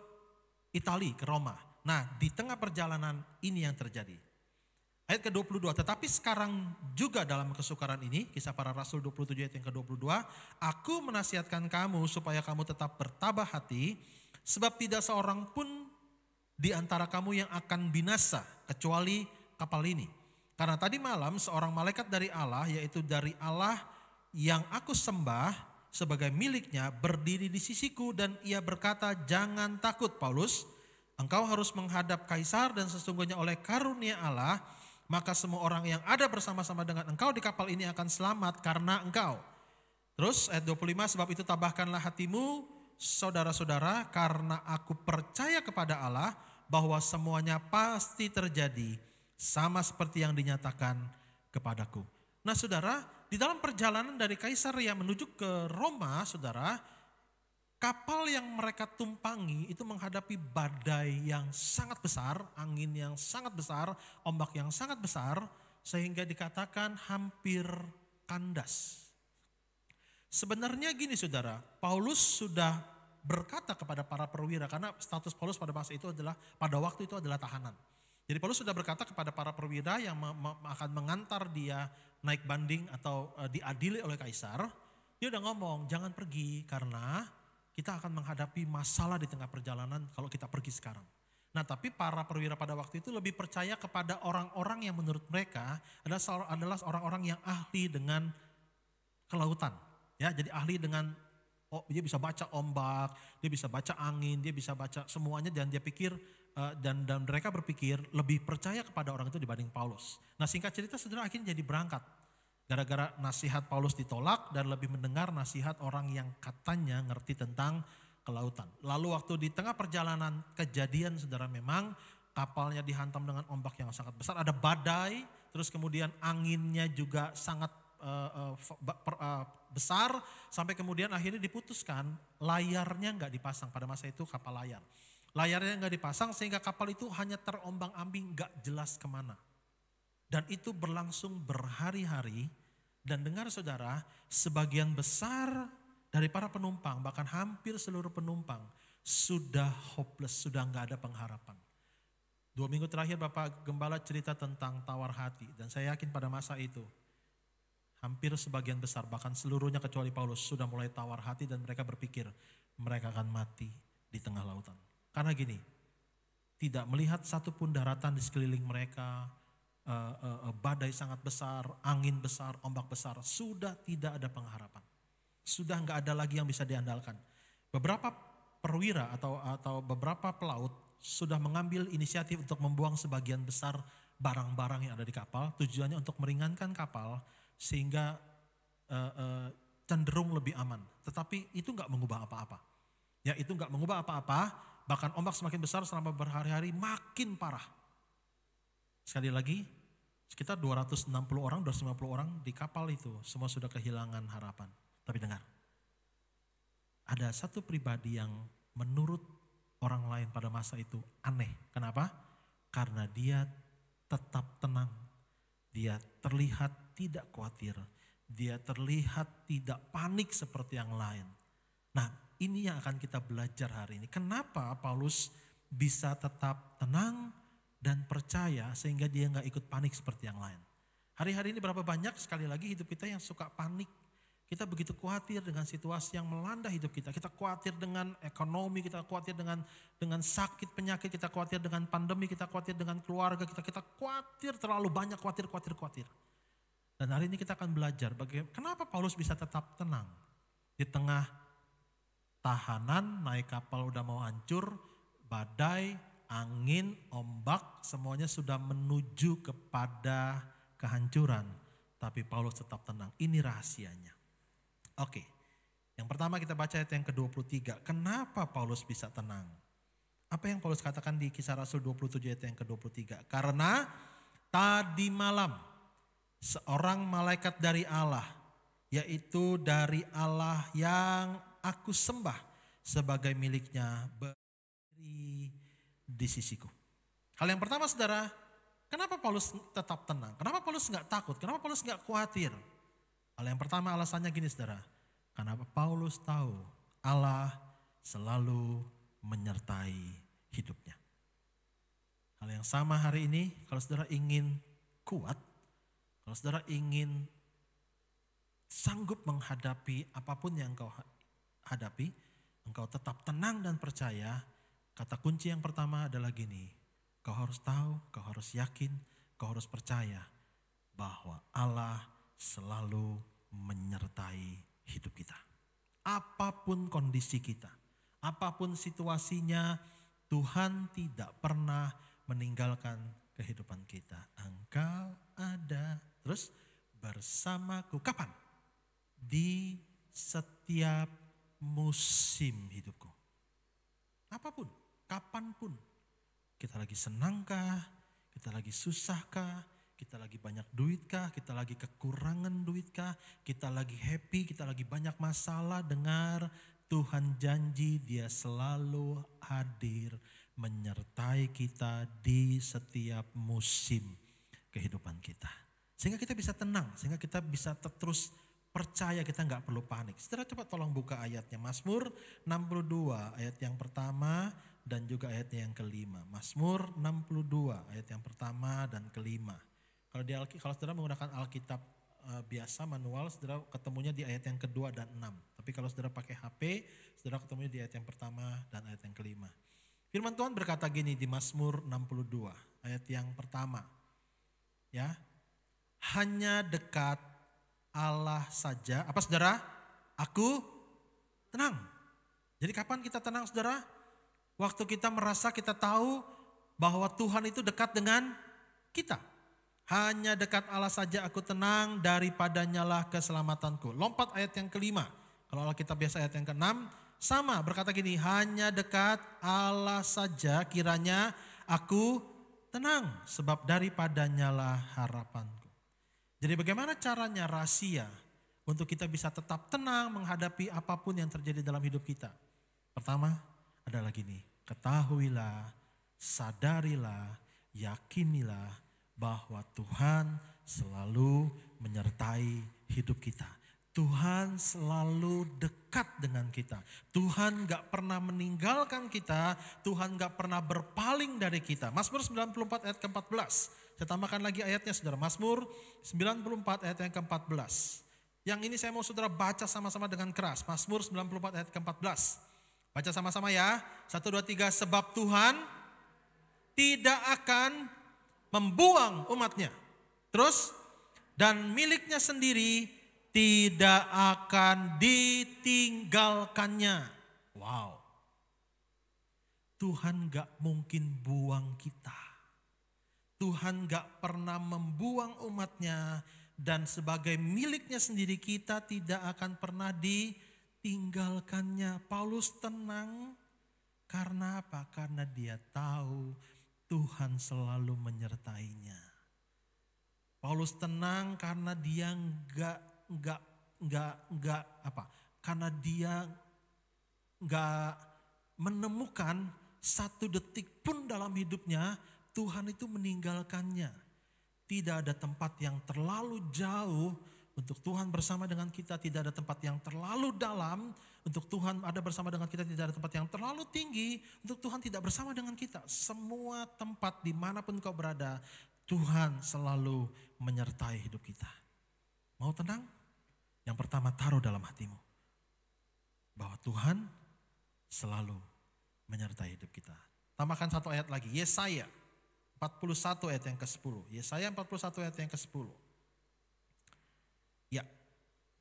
Italia, ke Roma. Nah, di tengah perjalanan ini yang terjadi. Ayat ke-22, tetapi sekarang juga dalam kesukaran ini, Kisah Para Rasul 27 ayat yang ke-22, aku menasihatkan kamu supaya kamu tetap bertabah hati, sebab tidak seorang pun di antara kamu yang akan binasa, kecuali kapal ini. Karena tadi malam seorang malaikat dari Allah, yaitu dari Allah yang aku sembah sebagai miliknya, berdiri di sisiku dan ia berkata, jangan takut Paulus, engkau harus menghadap Kaisar dan sesungguhnya oleh karunia Allah, maka semua orang yang ada bersama-sama dengan engkau di kapal ini akan selamat karena engkau. Terus ayat 25, sebab itu tabahkanlah hatimu saudara-saudara, karena aku percaya kepada Allah bahwa semuanya pasti terjadi sama seperti yang dinyatakan kepadaku. Nah saudara, di dalam perjalanan dari Kaisarea menuju ke Roma saudara, kapal yang mereka tumpangi itu menghadapi badai yang sangat besar, angin yang sangat besar, ombak yang sangat besar, sehingga dikatakan hampir kandas. Sebenarnya gini saudara, Paulus sudah berkata kepada para perwira, karena status Paulus pada masa itu adalah, pada waktu itu adalah tahanan. Jadi Paulus sudah berkata kepada para perwira yang akan mengantar dia naik banding atau diadili oleh Kaisar, dia udah ngomong jangan pergi karena kita akan menghadapi masalah di tengah perjalanan kalau kita pergi sekarang. Nah tapi para perwira pada waktu itu lebih percaya kepada orang-orang yang menurut mereka adalah orang-orang yang ahli dengan kelautan. Ya, jadi ahli dengan, dia bisa baca ombak, dia bisa baca angin, dia bisa baca semuanya dan dia pikir, dan mereka berpikir lebih percaya kepada orang itu dibanding Paulus. Nah singkat cerita saudara akhirnya jadi berangkat. Gara-gara nasihat Paulus ditolak dan lebih mendengar nasihat orang yang katanya ngerti tentang kelautan. Lalu waktu di tengah perjalanan kejadian saudara, memang kapalnya dihantam dengan ombak yang sangat besar. Ada badai, terus kemudian anginnya juga sangat besar. Sampai kemudian akhirnya diputuskan layarnya nggak dipasang, pada masa itu kapal layar. Layarnya nggak dipasang sehingga kapal itu hanya terombang-ambing nggak jelas kemana. Dan itu berlangsung berhari-hari. Dan dengar saudara, sebagian besar dari para penumpang, bahkan hampir seluruh penumpang sudah hopeless, sudah nggak ada pengharapan. 2 minggu terakhir Bapak Gembala cerita tentang tawar hati. Dan saya yakin pada masa itu hampir sebagian besar, bahkan seluruhnya kecuali Paulus sudah mulai tawar hati dan mereka berpikir mereka akan mati di tengah lautan. Karena gini, tidak melihat satupun daratan di sekeliling mereka, badai sangat besar, angin besar, ombak besar, sudah tidak ada pengharapan. Sudah nggak ada lagi yang bisa diandalkan. Beberapa perwira atau beberapa pelaut sudah mengambil inisiatif untuk membuang sebagian besar barang-barang yang ada di kapal. Tujuannya untuk meringankan kapal sehingga cenderung lebih aman. Tetapi itu nggak mengubah apa-apa. Ya, itu nggak mengubah apa-apa. Bahkan ombak semakin besar selama berhari-hari makin parah. Sekali lagi, sekitar 260 orang, 250 orang di kapal itu semua sudah kehilangan harapan. Tapi dengar, ada satu pribadi yang menurut orang lain pada masa itu aneh. Kenapa? Karena dia tetap tenang. Dia terlihat tidak khawatir. Dia terlihat tidak panik seperti yang lain. Nah, ini yang akan kita belajar hari ini. Kenapa Paulus bisa tetap tenang dan percaya sehingga dia nggak ikut panik seperti yang lain. Hari-hari ini berapa banyak sekali lagi hidup kita yang suka panik. Kita begitu khawatir dengan situasi yang melanda hidup kita. Kita khawatir dengan ekonomi, kita khawatir dengan sakit penyakit, kita khawatir dengan pandemi, kita khawatir dengan keluarga kita. Kita khawatir terlalu banyak, khawatir. Dan hari ini kita akan belajar kenapa Paulus bisa tetap tenang. Di tengah tahanan, naik kapal udah mau hancur, badai, angin, ombak, semuanya sudah menuju kepada kehancuran. Tapi Paulus tetap tenang, ini rahasianya. Oke, yang pertama kita baca ayat yang ke-23. Kenapa Paulus bisa tenang? Apa yang Paulus katakan di Kisah Rasul 27 ayat yang ke-23? Karena tadi malam seorang malaikat dari Allah, yaitu dari Allah yang aku sembah sebagai miliknya, berdiri di sisiku. Hal yang pertama saudara, kenapa Paulus tetap tenang? Kenapa Paulus nggak takut? Kenapa Paulus nggak khawatir? Hal yang pertama alasannya gini saudara, karena Paulus tahu Allah selalu menyertai hidupnya. Hal yang sama hari ini, kalau saudara ingin kuat, kalau saudara ingin sanggup menghadapi apapun yang engkau hadapi, engkau tetap tenang dan percaya, kata kunci yang pertama adalah gini, kau harus tahu, kau harus yakin, kau harus percaya bahwa Allah selalu menyertai hidup kita. Apapun kondisi kita, apapun situasinya, Tuhan tidak pernah meninggalkan kehidupan kita. Engkau ada terus bersamaku. Kapan? Di setiap musim hidupku. Apapun, kapanpun. Kita lagi senangkah, kita lagi susahkah, kita lagi banyak duitkah, kita lagi kekurangan duitkah, kita lagi happy, kita lagi banyak masalah. Dengar, Tuhan janji Dia selalu hadir menyertai kita di setiap musim kehidupan kita. Sehingga kita bisa tenang, sehingga kita bisa terus percaya, kita nggak perlu panik. Saudara coba tolong buka ayatnya, Mazmur 62 ayat yang pertama dan juga ayat yang kelima. Mazmur 62 ayat yang pertama dan kelima. Kalau saudara menggunakan Alkitab biasa manual, saudara ketemunya di ayat yang kedua dan 6. Tapi kalau saudara pakai HP, saudara ketemunya di ayat yang pertama dan ayat yang kelima. Firman Tuhan berkata gini di Mazmur 62 ayat yang pertama. Ya, hanya dekat Allah saja, apa saudara? Aku tenang. Jadi kapan kita tenang saudara? Waktu kita merasa kita tahu bahwa Tuhan itu dekat dengan kita. Hanya dekat Allah saja aku tenang, daripadanya lah keselamatanku. Lompat ayat yang kelima. Kalau Alkitab biasa ayat yang keenam, sama berkata gini, hanya dekat Allah saja kiranya aku tenang, sebab daripadanya lah harapanku. Jadi bagaimana caranya rahasia untuk kita bisa tetap tenang menghadapi apapun yang terjadi dalam hidup kita? Pertama adalah gini, ketahuilah, sadarilah, yakinilah bahwa Tuhan selalu menyertai hidup kita. Tuhan selalu dekat dengan kita. Tuhan gak pernah meninggalkan kita. Tuhan gak pernah berpaling dari kita. Mazmur 94 ayat ke-14. Saya tambahkan lagi ayatnya saudara. Mazmur 94 ayat yang ke-14. Yang ini saya mau saudara baca sama-sama dengan keras. Mazmur 94 ayat ke-14. Baca sama-sama ya. 1, 2, 3. Sebab Tuhan tidak akan membuang umatnya. Terus, dan miliknya sendiri tidak akan ditinggalkannya. Wow. Tuhan gak mungkin buang kita. Tuhan gak pernah membuang umatnya. Dan sebagai miliknya sendiri kita tidak akan pernah ditinggalkannya. Paulus tenang karena apa? Karena dia tahu Tuhan selalu menyertainya. Paulus tenang karena dia karena dia nggak menemukan satu detik pun dalam hidupnya Tuhan itu meninggalkannya. Tidak ada tempat yang terlalu jauh untuk Tuhan bersama dengan kita. Tidak ada tempat yang terlalu dalam untuk Tuhan ada bersama dengan kita. Tidak ada tempat yang terlalu tinggi untuk Tuhan tidak bersama dengan kita. Semua tempat dimanapun kau berada, Tuhan selalu menyertai hidup kita. Mau tenang? Yang pertama taruh dalam hatimu bahwa Tuhan selalu menyertai hidup kita. Tambahkan satu ayat lagi, Yesaya 41 ayat yang ke-10. Yesaya 41 ayat yang ke-10. Ya,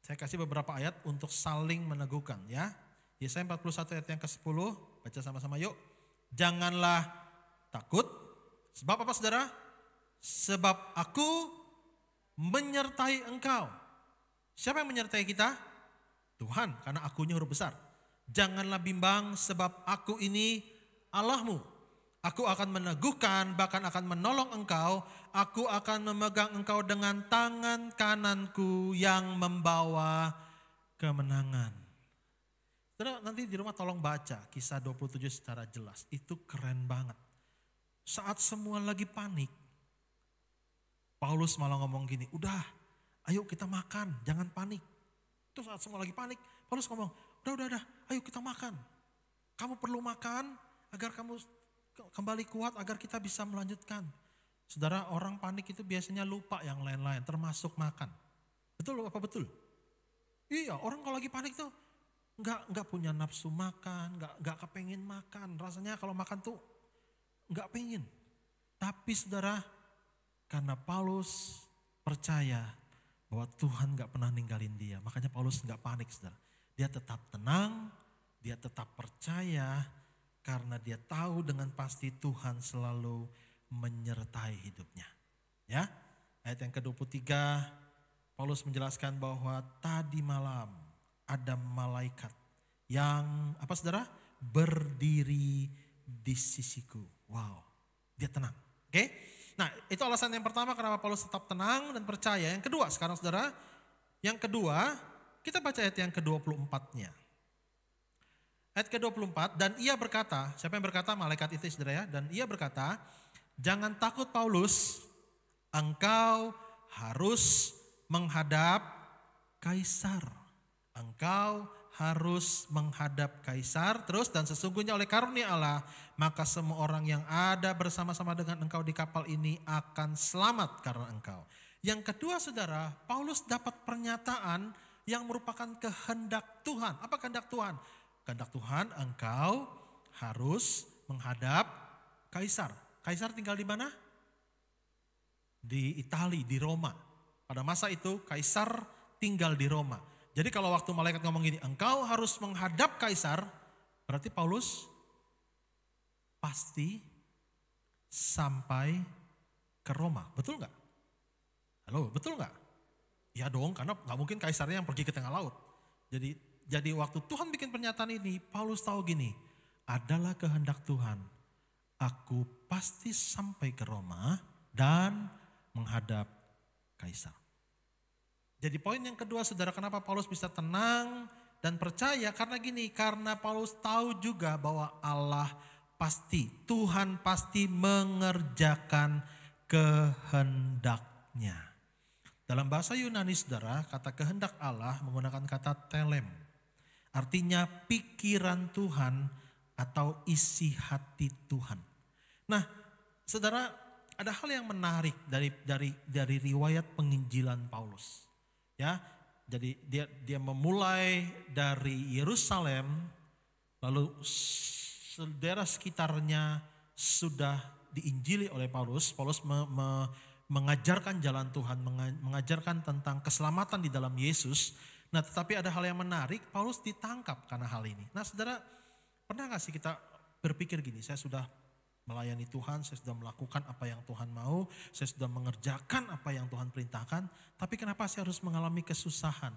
saya kasih beberapa ayat untuk saling meneguhkan ya. Yesaya 41 ayat yang ke-10, baca sama-sama yuk. Janganlah takut, sebab apa saudara? Sebab aku menyertai engkau. Siapa yang menyertai kita? Tuhan, karena akunya huruf besar. Janganlah bimbang sebab aku ini Allahmu. Aku akan meneguhkan, bahkan akan menolong engkau. Aku akan memegang engkau dengan tangan kananku yang membawa kemenangan. Saudara, nanti di rumah tolong baca kisah 27 secara jelas. Itu keren banget. Saat semua lagi panik, Paulus malah ngomong gini, udah ayo kita makan, jangan panik. Itu saat semua lagi panik, Paulus ngomong, udah, ayo kita makan. Kamu perlu makan agar kamu kembali kuat, agar kita bisa melanjutkan. Saudara, orang panik itu biasanya lupa yang lain-lain, termasuk makan. Betul apa betul? Iya, orang kalau lagi panik tuh nggak punya nafsu makan, nggak kepengen makan. Rasanya kalau makan tuh nggak pengen. Tapi saudara, karena Paulus percaya bahwa Tuhan gak pernah ninggalin dia. Makanya Paulus gak panik saudara. Dia tetap tenang, dia tetap percaya karena dia tahu dengan pasti Tuhan selalu menyertai hidupnya. Ya, ayat yang ke-23 Paulus menjelaskan bahwa tadi malam ada malaikat yang apa saudara? Berdiri di sisiku. Wow, dia tenang. Oke? Nah, itu alasan yang pertama kenapa Paulus tetap tenang dan percaya. Yang kedua sekarang saudara, yang kedua kita baca ayat yang ke-24-nya. Ayat ke-24, dan ia berkata, siapa yang berkata? Malaikat itu saudara ya. Dan ia berkata, jangan takut Paulus, engkau harus menghadap Kaisar. Engkau harus menghadap Kaisar. Terus, dan sesungguhnya oleh karunia Allah, maka semua orang yang ada bersama-sama dengan engkau di kapal ini akan selamat karena engkau. Yang kedua saudara, Paulus dapat pernyataan yang merupakan kehendak Tuhan. Apa kehendak Tuhan? Kehendak Tuhan, engkau harus menghadap Kaisar. Kaisar tinggal di mana? Di Italia, di Roma. Pada masa itu Kaisar tinggal di Roma. Jadi kalau waktu malaikat ngomong gini, engkau harus menghadap Kaisar, berarti Paulus pasti sampai ke Roma. Betul nggak? Halo, betul nggak? Ya dong, karena nggak mungkin Kaisarnya yang pergi ke tengah laut. Jadi waktu Tuhan bikin pernyataan ini, Paulus tahu gini, adalah kehendak Tuhan. Aku pasti sampai ke Roma dan menghadap Kaisar. Jadi poin yang kedua saudara, kenapa Paulus bisa tenang dan percaya? Karena gini, karena Paulus tahu juga bahwa Allah pasti, Tuhan pasti mengerjakan kehendaknya. Dalam bahasa Yunani saudara, kata kehendak Allah menggunakan kata telem. Artinya pikiran Tuhan atau isi hati Tuhan. Nah saudara, ada hal yang menarik dari riwayat penginjilan Paulus. Ya, jadi dia memulai dari Yerusalem, lalu saudara sekitarnya sudah diinjili oleh Paulus, Paulus mengajarkan jalan Tuhan, mengajarkan tentang keselamatan di dalam Yesus. Nah, tetapi ada hal yang menarik, Paulus ditangkap karena hal ini. Nah, saudara, pernah gak sih kita berpikir gini, saya sudah melayani Tuhan, saya sudah melakukan apa yang Tuhan mau, saya sudah mengerjakan apa yang Tuhan perintahkan, tapi kenapa saya harus mengalami kesusahan?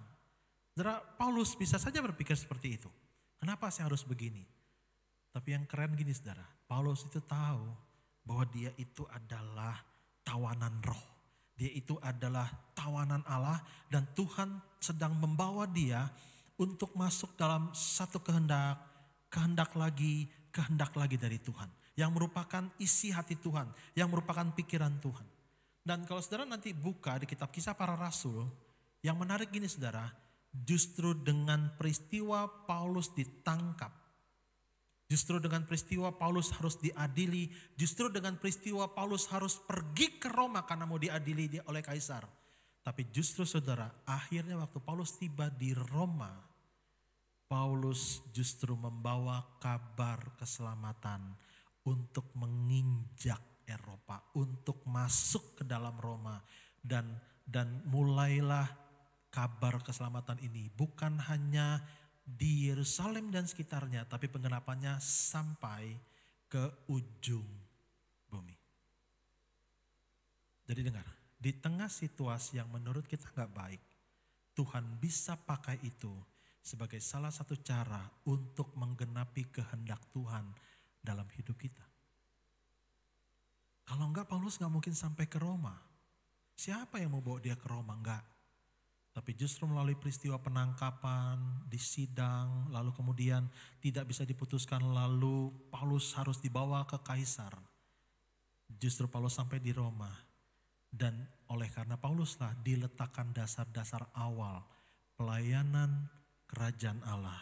Saudara, Paulus bisa saja berpikir seperti itu. Kenapa saya harus begini? Tapi yang keren gini saudara, Paulus itu tahu bahwa dia itu adalah tawanan roh. Dia itu adalah tawanan Allah dan Tuhan sedang membawa dia untuk masuk dalam satu kehendak lagi dari Tuhan. Yang merupakan isi hati Tuhan, yang merupakan pikiran Tuhan. Dan kalau saudara nanti buka di kitab Kisah Para Rasul, yang menarik gini saudara, justru dengan peristiwa Paulus ditangkap, justru dengan peristiwa Paulus harus diadili, justru dengan peristiwa Paulus harus pergi ke Roma karena mau diadili oleh Kaisar. Tapi justru saudara, akhirnya waktu Paulus tiba di Roma, Paulus justru membawa kabar keselamatan untuk menginjak Eropa, untuk masuk ke dalam Roma. Dan mulailah kabar keselamatan ini bukan hanya di Yerusalem dan sekitarnya, tapi penggenapannya sampai ke ujung bumi. Jadi dengar, di tengah situasi yang menurut kita gak baik, Tuhan bisa pakai itu sebagai salah satu cara untuk menggenapi kehendak Tuhan dalam hidup kita. Kalau enggak, Paulus gak mungkin sampai ke Roma. Siapa yang mau bawa dia ke Roma? Enggak. Tapi justru melalui peristiwa penangkapan, disidang, lalu kemudian tidak bisa diputuskan, lalu Paulus harus dibawa ke Kaisar. Justru Paulus sampai di Roma. Dan oleh karena Pauluslah diletakkan dasar-dasar awal pelayanan kerajaan Allah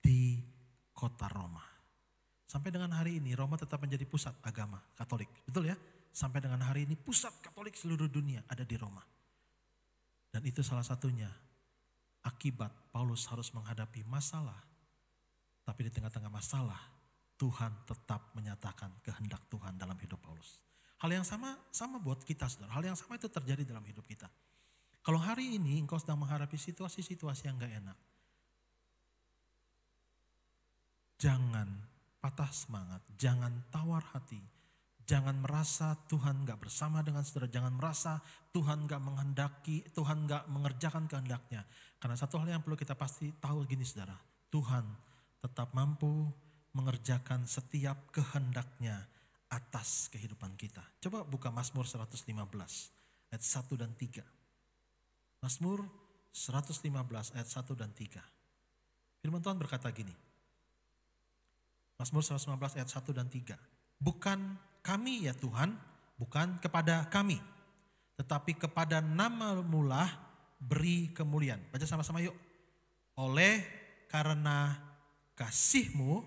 di kota Roma. Sampai dengan hari ini Roma tetap menjadi pusat agama Katolik. Betul ya? Sampai dengan hari ini pusat Katolik seluruh dunia ada di Roma. Dan itu salah satunya akibat Paulus harus menghadapi masalah. Tapi di tengah-tengah masalah Tuhan tetap menyatakan kehendak Tuhan dalam hidup Paulus. Hal yang sama buat kita saudara. Hal yang sama itu terjadi dalam hidup kita. Kalau hari ini engkau sedang menghadapi situasi-situasi yang gak enak. Jangan patah semangat, jangan tawar hati. Jangan merasa Tuhan gak bersama dengan saudara. Jangan merasa Tuhan gak menghendaki, Tuhan gak mengerjakan kehendaknya. Karena satu hal yang perlu kita pasti tahu gini saudara. Tuhan tetap mampu mengerjakan setiap kehendaknya atas kehidupan kita. Coba buka Mazmur 115 ayat 1 dan 3. Mazmur 115 ayat 1 dan 3. Firman Tuhan berkata gini. Mazmur 115 ayat 1 dan 3. Bukan kami ya Tuhan, bukan kepada kami, tetapi kepada nama-Mu lah beri kemuliaan. Baca sama-sama yuk. Oleh karena kasih-Mu,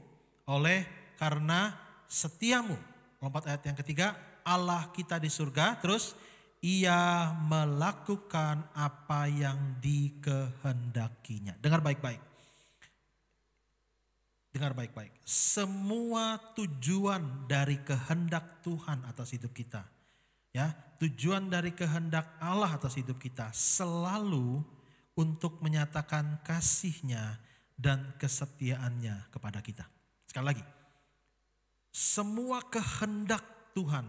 oleh karena setiamu. Lompat ayat yang ketiga, Allah kita di surga, terus Ia melakukan apa yang dikehendakinya. Dengar baik-baik. Dengar baik-baik. Semua tujuan dari kehendak Tuhan atas hidup kita, ya, tujuan dari kehendak Allah atas hidup kita selalu untuk menyatakan kasih-Nya dan kesetiaannya kepada kita. Sekali lagi, semua kehendak Tuhan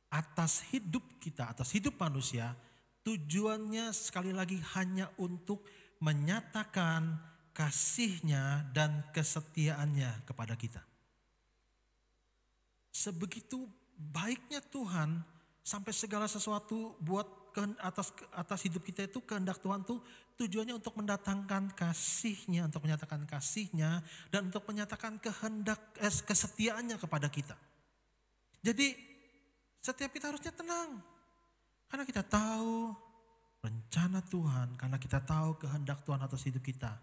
atas hidup kita, atas hidup manusia, tujuannya sekali lagi hanya untuk menyatakan kasih-Nya dan kesetiaannya kepada kita. Sebegitu baiknya Tuhan sampai segala sesuatu buat atas hidup kita itu kehendak Tuhan tuh tujuannya untuk mendatangkan kasih-Nya, untuk menyatakan kasih-Nya dan untuk menyatakan kesetiaannya kepada kita. Jadi setiap kita harusnya tenang karena kita tahu rencana Tuhan, karena kita tahu kehendak Tuhan atas hidup kita.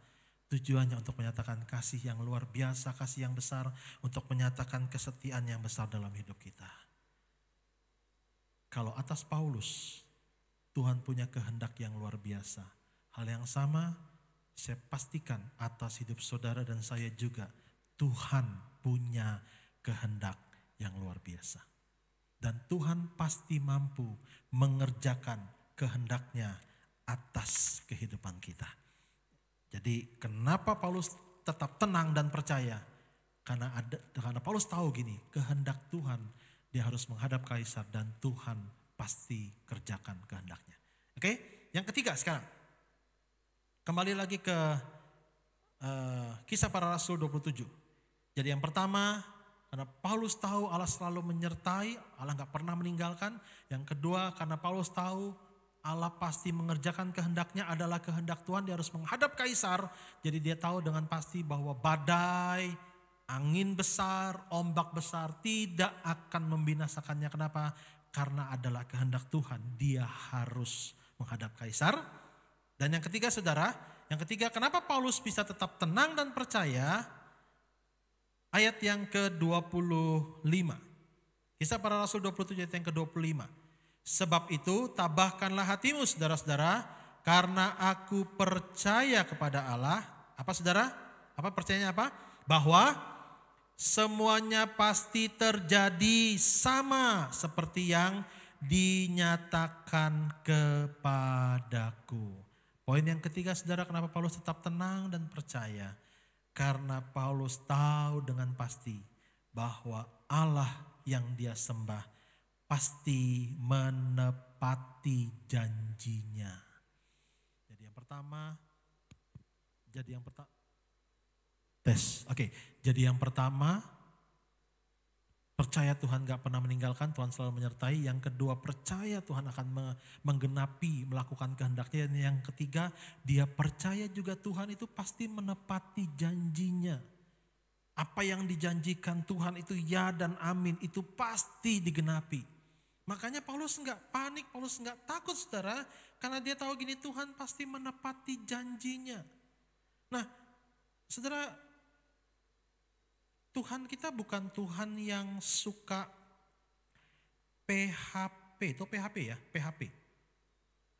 Tujuannya untuk menyatakan kasih yang luar biasa, kasih yang besar, untuk menyatakan kesetiaan yang besar dalam hidup kita. Kalau atas Paulus, Tuhan punya kehendak yang luar biasa. Hal yang sama saya pastikan atas hidup saudara dan saya juga. Tuhan punya kehendak yang luar biasa. Dan Tuhan pasti mampu mengerjakan kehendaknya atas kehidupan kita. Jadi kenapa Paulus tetap tenang dan percaya? Karena Paulus tahu gini, kehendak Tuhan, dia harus menghadap kaisar dan Tuhan pasti kerjakan kehendaknya. Oke, yang ketiga sekarang. Kembali lagi ke Kisah Para Rasul 27. Jadi yang pertama, karena Paulus tahu Allah selalu menyertai, Allah gak pernah meninggalkan. Yang kedua, karena Paulus tahu Allah pasti mengerjakan kehendaknya adalah kehendak Tuhan, dia harus menghadap kaisar. Jadi dia tahu dengan pasti bahwa badai, angin besar, ombak besar tidak akan membinasakannya. Kenapa? Karena adalah kehendak Tuhan, dia harus menghadap kaisar. Dan yang ketiga saudara, kenapa Paulus bisa tetap tenang dan percaya? Ayat yang ke-25. Kisah Para Rasul 27 ayat yang ke-25. Sebab itu tabahkanlah hatimu saudara-saudara, karena aku percaya kepada Allah. Apa saudara? Apa percayanya apa? Bahwa semuanya pasti terjadi sama seperti yang dinyatakan kepadaku. Poin yang ketiga saudara, kenapa Paulus tetap tenang dan percaya? Karena Paulus tahu dengan pasti bahwa Allah yang dia sembah pasti menepati janjinya. Jadi yang pertama, jadi yang pertama, percaya Tuhan gak pernah meninggalkan, Tuhan selalu menyertai. Yang kedua, percaya Tuhan akan menggenapi, melakukan kehendaknya. Dan yang ketiga, dia percaya juga Tuhan itu pasti menepati janjinya. Apa yang dijanjikan Tuhan itu ya dan amin, itu pasti digenapi. Makanya Paulus gak panik, Paulus gak takut saudara, karena dia tahu gini, Tuhan pasti menepati janjinya. Nah saudara, Tuhan kita bukan Tuhan yang suka PHP. Tahu PHP ya? PHP.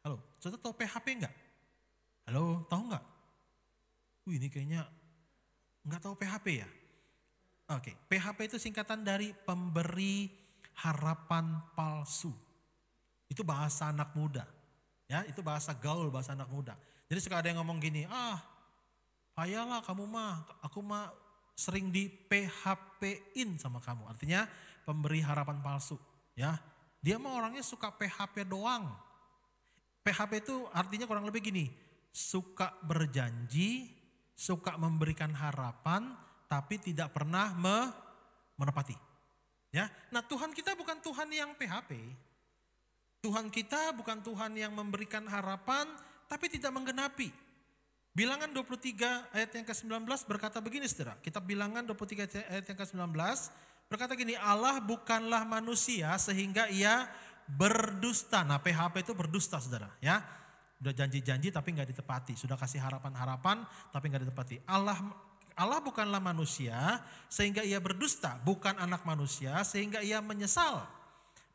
Halo, saudara tahu PHP enggak? Halo, tahu enggak? Ini kayaknya enggak tahu PHP ya? Oke, PHP itu singkatan dari pemberi harapan palsu. Itu bahasa anak muda. Ya, itu bahasa gaul, bahasa anak muda. Jadi suka ada yang ngomong gini, payahlah kamu mah, aku mah sering di PHP-in sama kamu. Artinya pemberi harapan palsu. Ya, dia mah orangnya suka PHP doang. PHP itu artinya kurang lebih gini, suka berjanji, suka memberikan harapan, tapi tidak pernah menepati. Ya, nah Tuhan kita bukan Tuhan yang PHP. Tuhan kita bukan Tuhan yang memberikan harapan, tapi tidak menggenapi. Bilangan 23 ayat yang ke-19 berkata begini saudara. Kitab Bilangan 23 ayat yang ke-19 berkata gini, Allah bukanlah manusia sehingga ia berdusta. Nah PHP itu berdusta saudara ya. Sudah janji-janji tapi gak ditepati. Sudah kasih harapan-harapan tapi gak ditepati. Allah bukanlah manusia sehingga ia berdusta. Bukan anak manusia sehingga ia menyesal.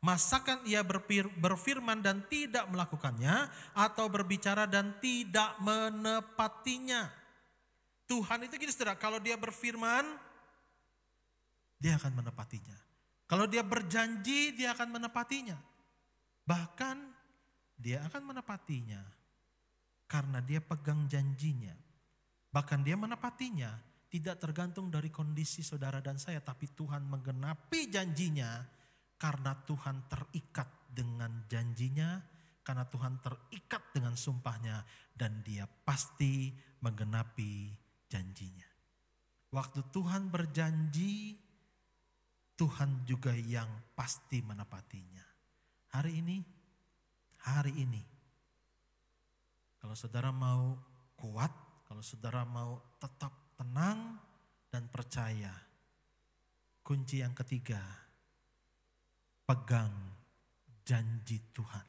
Masakan ia berfirman dan tidak melakukannya, atau berbicara dan tidak menepatinya. Tuhan itu gini saudara, kalau dia berfirman, dia akan menepatinya. Kalau dia berjanji, dia akan menepatinya. Bahkan dia akan menepatinya karena dia pegang janjinya. Bahkan dia menepatinya tidak tergantung dari kondisi saudara dan saya, tapi Tuhan menggenapi janjinya. Karena Tuhan terikat dengan janjinya, karena Tuhan terikat dengan sumpahnya, dan dia pasti menggenapi janjinya. Waktu Tuhan berjanji, Tuhan juga yang pasti menepatinya. Hari ini, kalau saudara mau kuat, kalau saudara mau tetap tenang dan percaya, kunci yang ketiga, pegang janji Tuhan.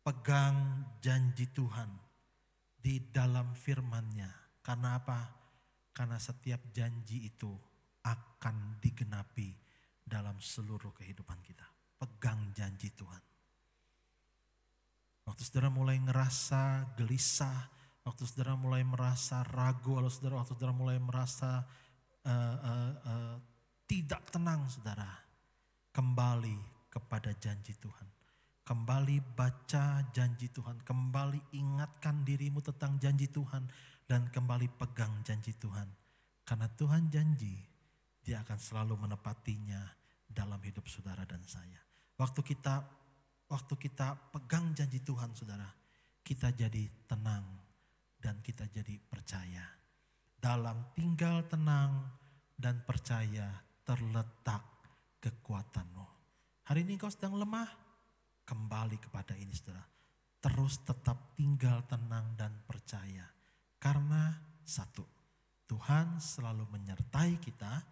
Pegang janji Tuhan di dalam firman-Nya. Karena apa? Karena setiap janji itu akan digenapi dalam seluruh kehidupan kita. Pegang janji Tuhan. Waktu saudara mulai ngerasa gelisah, waktu saudara mulai merasa ragu, waktu saudara mulai merasa tidak tenang saudara. kembali kepada janji Tuhan. Kembali baca janji Tuhan, kembali ingatkan dirimu tentang janji Tuhan, dan kembali pegang janji Tuhan. Karena Tuhan janji, Dia akan selalu menepatinya dalam hidup saudara dan saya. Waktu kita pegang janji Tuhan, saudara, kita jadi tenang dan kita jadi percaya. Dalam tinggal tenang dan percaya terletak kekuatanmu. Hari ini kau sedang lemah, kembali kepada ini, saudara. Terus tetap tinggal tenang dan percaya. Karena satu, Tuhan selalu menyertai kita.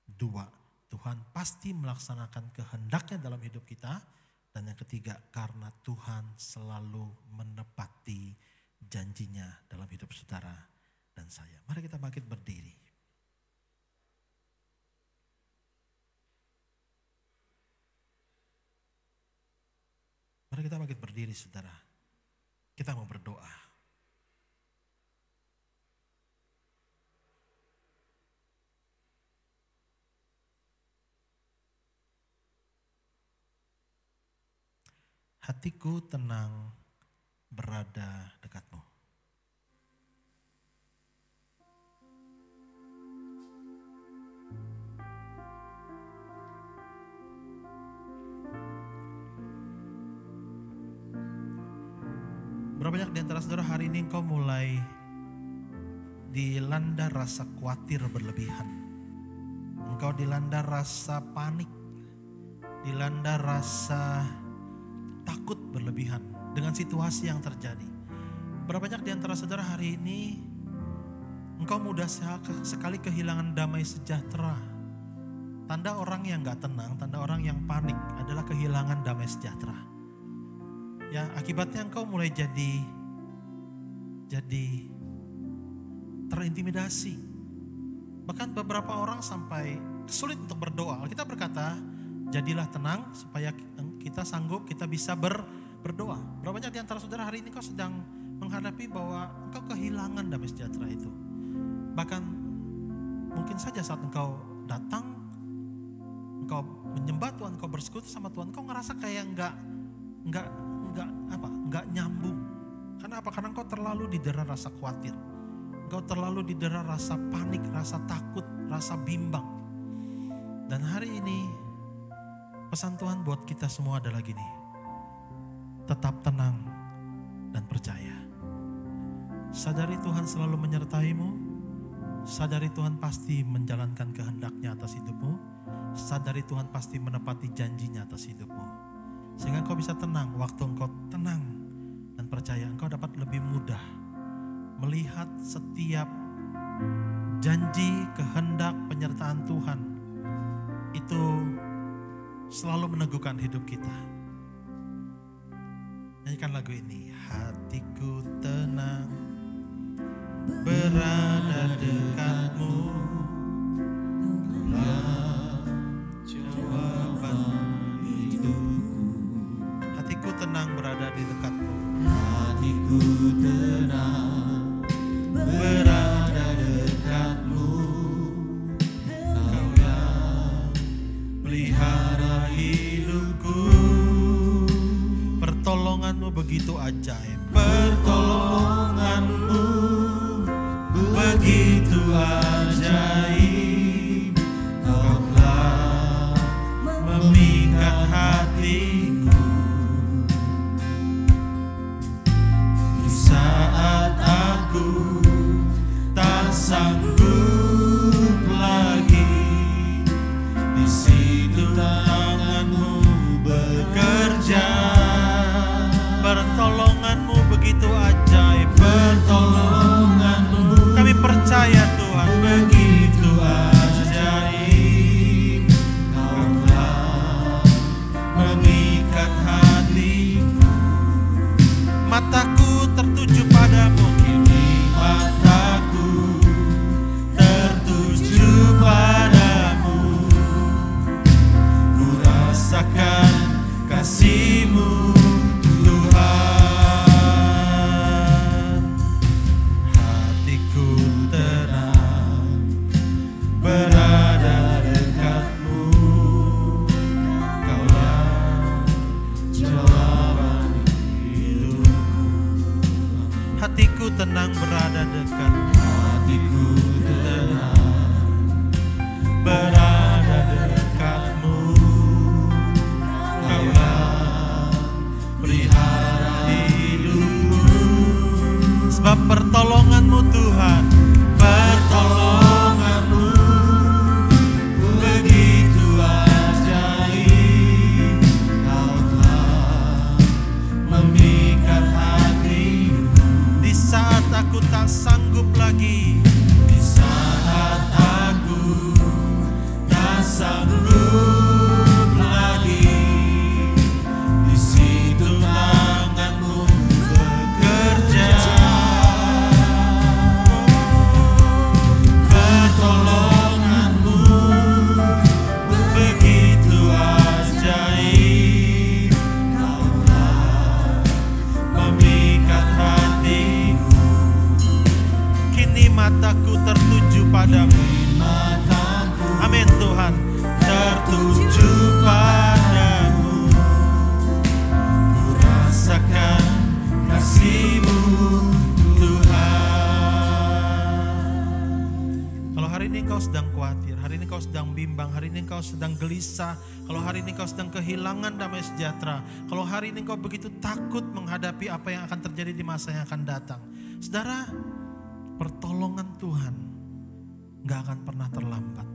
Dua, Tuhan pasti melaksanakan kehendaknya dalam hidup kita. Dan yang ketiga, karena Tuhan selalu menepati janjinya dalam hidup saudara dan saya. Mari kita bangkit berdiri. Mari kita bangkit berdiri, saudara. Kita mau berdoa. Hatiku tenang berada dekatmu. Berapa banyak di antara saudara hari ini engkau mulai dilanda rasa khawatir berlebihan. Engkau dilanda rasa panik, dilanda rasa takut berlebihan dengan situasi yang terjadi. Berapa banyak di antara saudara hari ini engkau mudah sekali kehilangan damai sejahtera. Tanda orang yang gak tenang, tanda orang yang panik adalah kehilangan damai sejahtera. Ya, akibatnya engkau mulai jadi terintimidasi. Bahkan beberapa orang sampai sulit untuk berdoa. Kita berkata, jadilah tenang supaya kita sanggup, kita bisa berdoa. Berapa banyak di antara saudara hari ini kau sedang menghadapi bahwa engkau kehilangan damai sejahtera itu. Bahkan mungkin saja saat engkau datang, engkau menyembah Tuhan, engkau bersekutu sama Tuhan, engkau ngerasa kayak enggak nyambung. Karena apa? Karena engkau terlalu didera rasa khawatir. Engkau terlalu didera rasa panik, rasa takut, rasa bimbang. Dan hari ini pesan Tuhan buat kita semua adalah gini. Tetap tenang dan percaya. Sadari Tuhan selalu menyertaimu. Sadari Tuhan pasti menjalankan kehendaknya atas hidupmu. Sadari Tuhan pasti menepati janjinya atas hidupmu. Sehingga engkau bisa tenang. Waktu engkau tenang dan percaya, engkau dapat lebih mudah melihat setiap janji, kehendak, penyertaan Tuhan. Itu selalu meneguhkan hidup kita. Nyanyikan lagu ini. Hatiku tenang berada dekatmu, jawaban hidupku. Hatiku tenang berada di dekatmu. Hatiku tenang berada dekatmu. Kau yang pelihara hidupku. Pertolonganmu begitu ajaib. Pertolonganmu begitu berada dekat. Hatiku tenang berada dekatmu. Kaulah pelihara hidupku. Sebab pertolonganmu Tuhan, Pertolonganmu begitu ajaib. Kau telah memikat hatiku. di saat aku tak sanggup lagi. Di saat aku tak sanggup lagi, di situ tanganmu bekerja. Pertolonganmu begitu ajaib. Kau telah memikat hatiku. Kini mataku tertuju padamu. Mataku Amin Tuhan. tertuju padamu. Ku rasakan kasih-Mu Tuhan. Kalau hari ini engkau sedang khawatir, hari ini engkau sedang bimbang, hari ini engkau sedang gelisah, kalau hari ini engkau sedang kehilangan damai sejahtera, kalau hari ini engkau begitu takut menghadapi apa yang akan terjadi di masa yang akan datang. Saudara, pertolongan Tuhan gak akan pernah terlambat.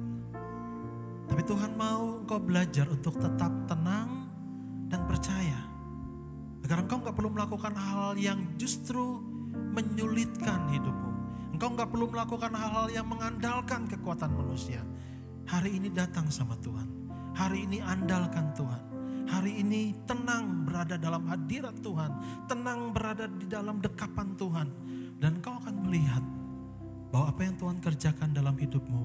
Tapi Tuhan mau engkau belajar untuk tetap tenang dan percaya. Agar engkau gak perlu melakukan hal yang justru menyulitkan hidupmu. Engkau gak perlu melakukan hal-hal yang mengandalkan kekuatan manusia. Hari ini datang sama Tuhan. Hari ini andalkan Tuhan. Hari ini tenang berada dalam hadirat Tuhan. Tenang berada di dalam dekapan Tuhan. Dan engkau akan melihat bahwa apa yang Tuhan kerjakan dalam hidupmu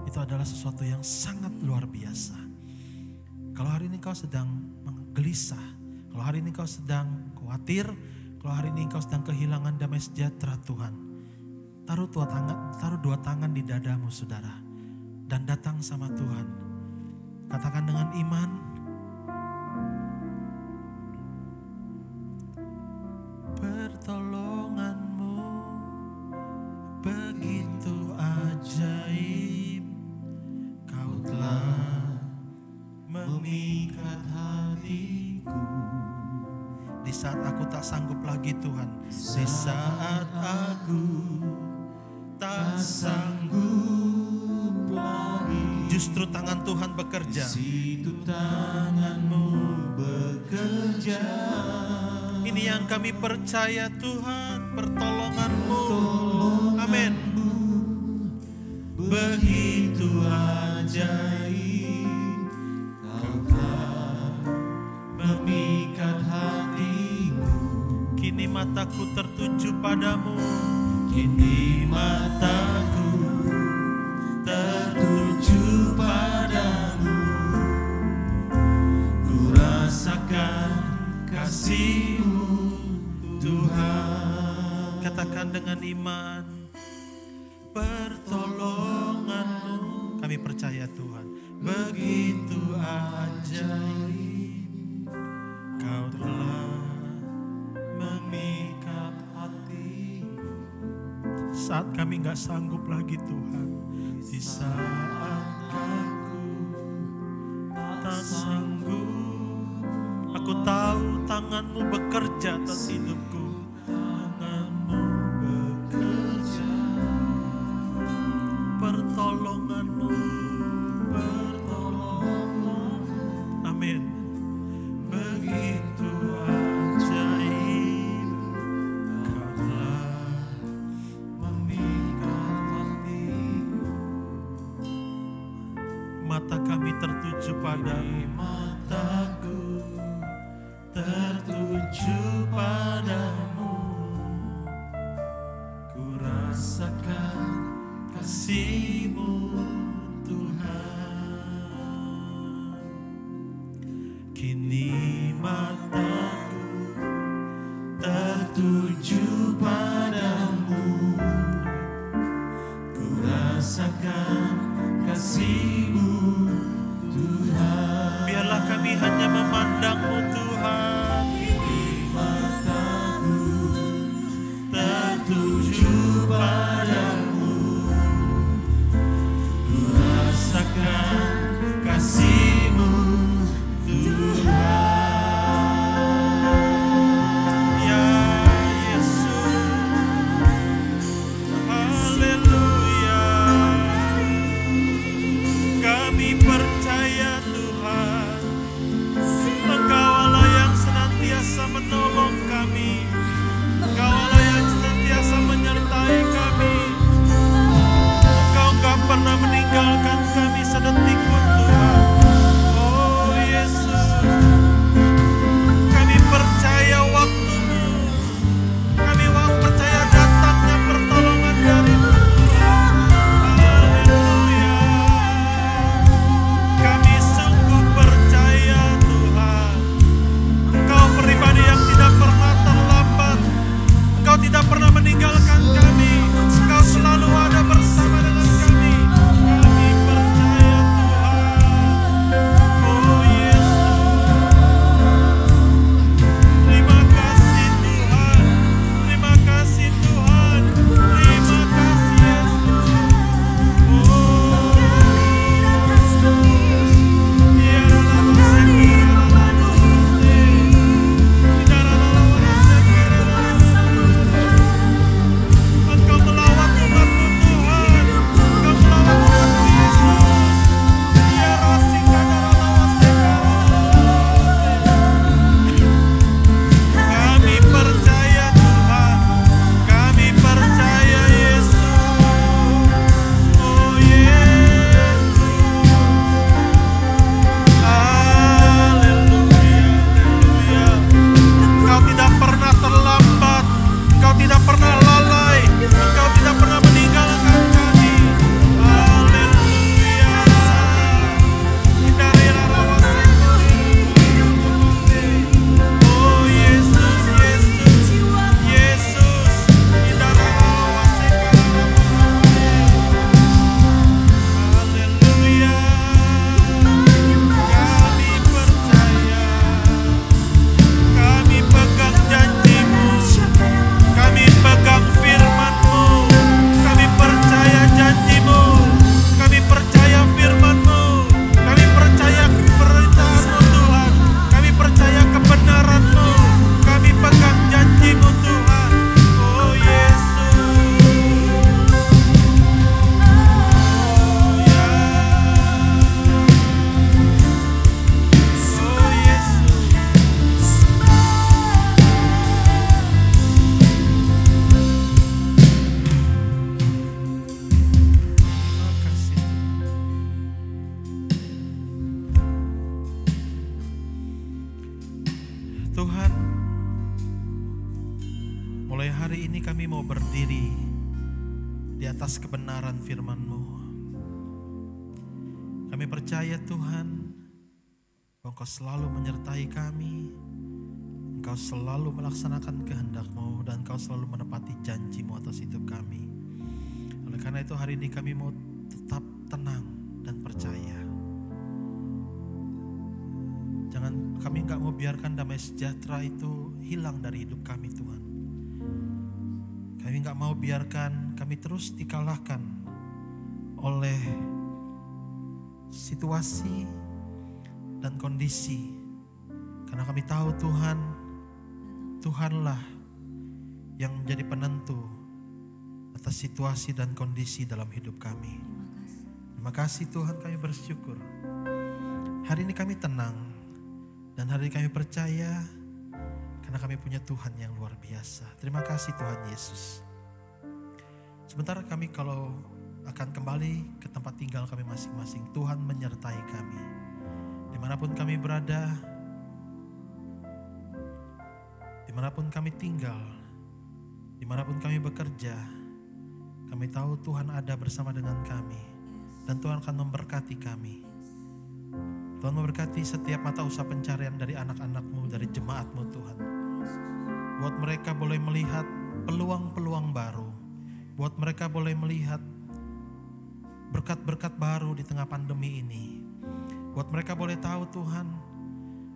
itu adalah sesuatu yang sangat luar biasa. Kalau hari ini kau sedang gelisah, kalau hari ini kau sedang khawatir, kalau hari ini kau sedang kehilangan damai sejahtera Tuhan, taruh dua tangan di dadamu saudara, dan datang sama Tuhan. Katakan dengan iman, pertolonganmu begitu ajaib, kau telah Memikat hatiku. di saat aku tak sanggup lagi Tuhan. Di saat aku tak sanggup lagi, Justru tangan Tuhan bekerja. situ tanganmu bekerja. Ini yang kami percaya Tuhan, pertolonganmu. Amin. Begitu ajaib, kau telah memikat hatiku. Kini mataku tertuju padamu. Kini mataku tertuju padamu. Ku rasakan kasih-Mu Tuhan. Katakan dengan iman, pertolonganmu. Kami percaya Tuhan, begitu ajaib, kau telah memikat hatiku. Saat kami gak sanggup lagi Tuhan, di saat aku tak sanggup, aku tahu tangan-Mu bekerja atas hidupku. Tangan-Mu bekerja, pertolongan-Mu, pertolongan-Mu. Amin. Begitu ajaib, kau telah memikat hatiku. Mata kami tertuju padamu. Mataku tertuju padamu. Ku rasakan kasih-Mu Tuhan. Kini mataku tertuju padamu. Ku rasakan kasih-Mu Tuhan. Biarlah kami hanya memandang-Mu Tuhan. Mataku tertuju di atas kebenaran firman-Mu. Kami percaya Tuhan, Engkau selalu menyertai kami, Engkau selalu melaksanakan kehendak-Mu, dan Engkau selalu menepati janji-Mu atas hidup kami. Oleh karena itu hari ini kami mau tetap tenang dan percaya. Kami gak mau biarkan damai sejahtera itu hilang dari hidup kami Tuhan. Kami gak mau biarkan kami terus dikalahkan oleh situasi dan kondisi. Karena kami tahu Tuhan, Tuhanlah yang menjadi penentu atas situasi dan kondisi dalam hidup kami. Terima kasih Tuhan, kami bersyukur. Hari ini kami tenang dan hari ini kami percaya karena kami punya Tuhan yang luar biasa. Terima kasih Tuhan Yesus. Sebentar kami kalau akan kembali ke tempat tinggal kami masing-masing. Tuhan menyertai kami. Dimanapun kami berada, dimanapun kami tinggal, dimanapun kami bekerja, kami tahu Tuhan ada bersama dengan kami. Dan Tuhan akan memberkati kami. Tuhan memberkati setiap mata usaha pencarian dari anak-anak-Mu, dari jemaat-Mu Tuhan. Buat mereka boleh melihat peluang-peluang baru. Buat mereka boleh melihat berkat-berkat baru di tengah pandemi ini. Buat mereka boleh tahu Tuhan,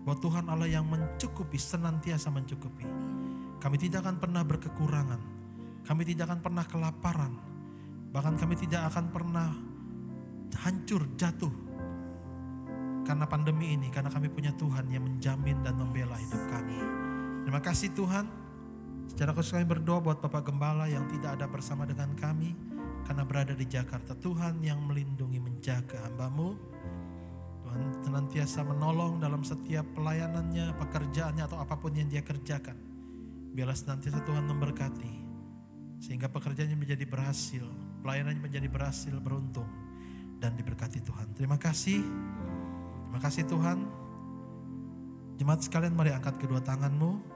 bahwa Tuhan Allah yang mencukupi, senantiasa mencukupi. Kami tidak akan pernah berkekurangan. Kami tidak akan pernah kelaparan. Bahkan kami tidak akan pernah hancur, jatuh karena pandemi ini, karena kami punya Tuhan yang menjamin dan membela hidup kami. Terima kasih Tuhan. Secara khusus kami berdoa buat Bapak Gembala yang tidak ada bersama dengan kami karena berada di Jakarta. Tuhan yang melindungi, menjaga hamba-Mu. Tuhan senantiasa menolong dalam setiap pelayanannya, pekerjaannya atau apapun yang dia kerjakan. Biarlah senantiasa Tuhan memberkati sehingga pekerjaannya menjadi berhasil, pelayanannya menjadi berhasil, beruntung dan diberkati Tuhan. Terima kasih. Terima kasih Tuhan. Jemaat sekalian, mari angkat kedua tanganmu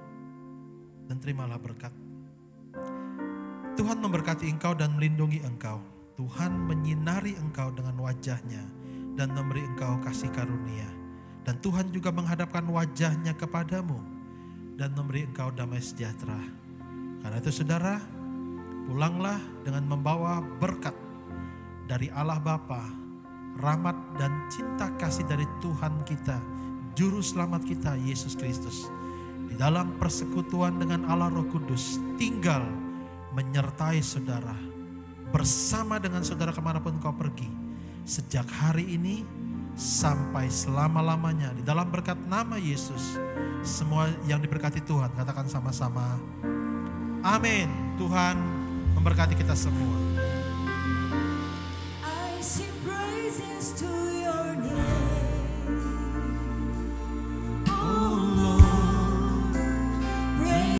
dan terimalah berkat. Tuhan memberkati engkau dan melindungi engkau. Tuhan menyinari engkau dengan wajahnya dan memberi engkau kasih karunia. Dan Tuhan juga menghadapkan wajahnya kepadamu dan memberi engkau damai sejahtera. Karena itu saudara, pulanglah dengan membawa berkat dari Allah Bapa, rahmat dan cinta kasih dari Tuhan kita, Juru Selamat kita, Yesus Kristus. Di dalam persekutuan dengan Allah Roh Kudus, tinggal menyertai saudara, bersama dengan saudara kemanapun kau pergi. Sejak hari ini sampai selama-lamanya, di dalam berkat nama Yesus. Semua yang diberkati Tuhan, katakan sama-sama, amin. Tuhan memberkati kita semua. I see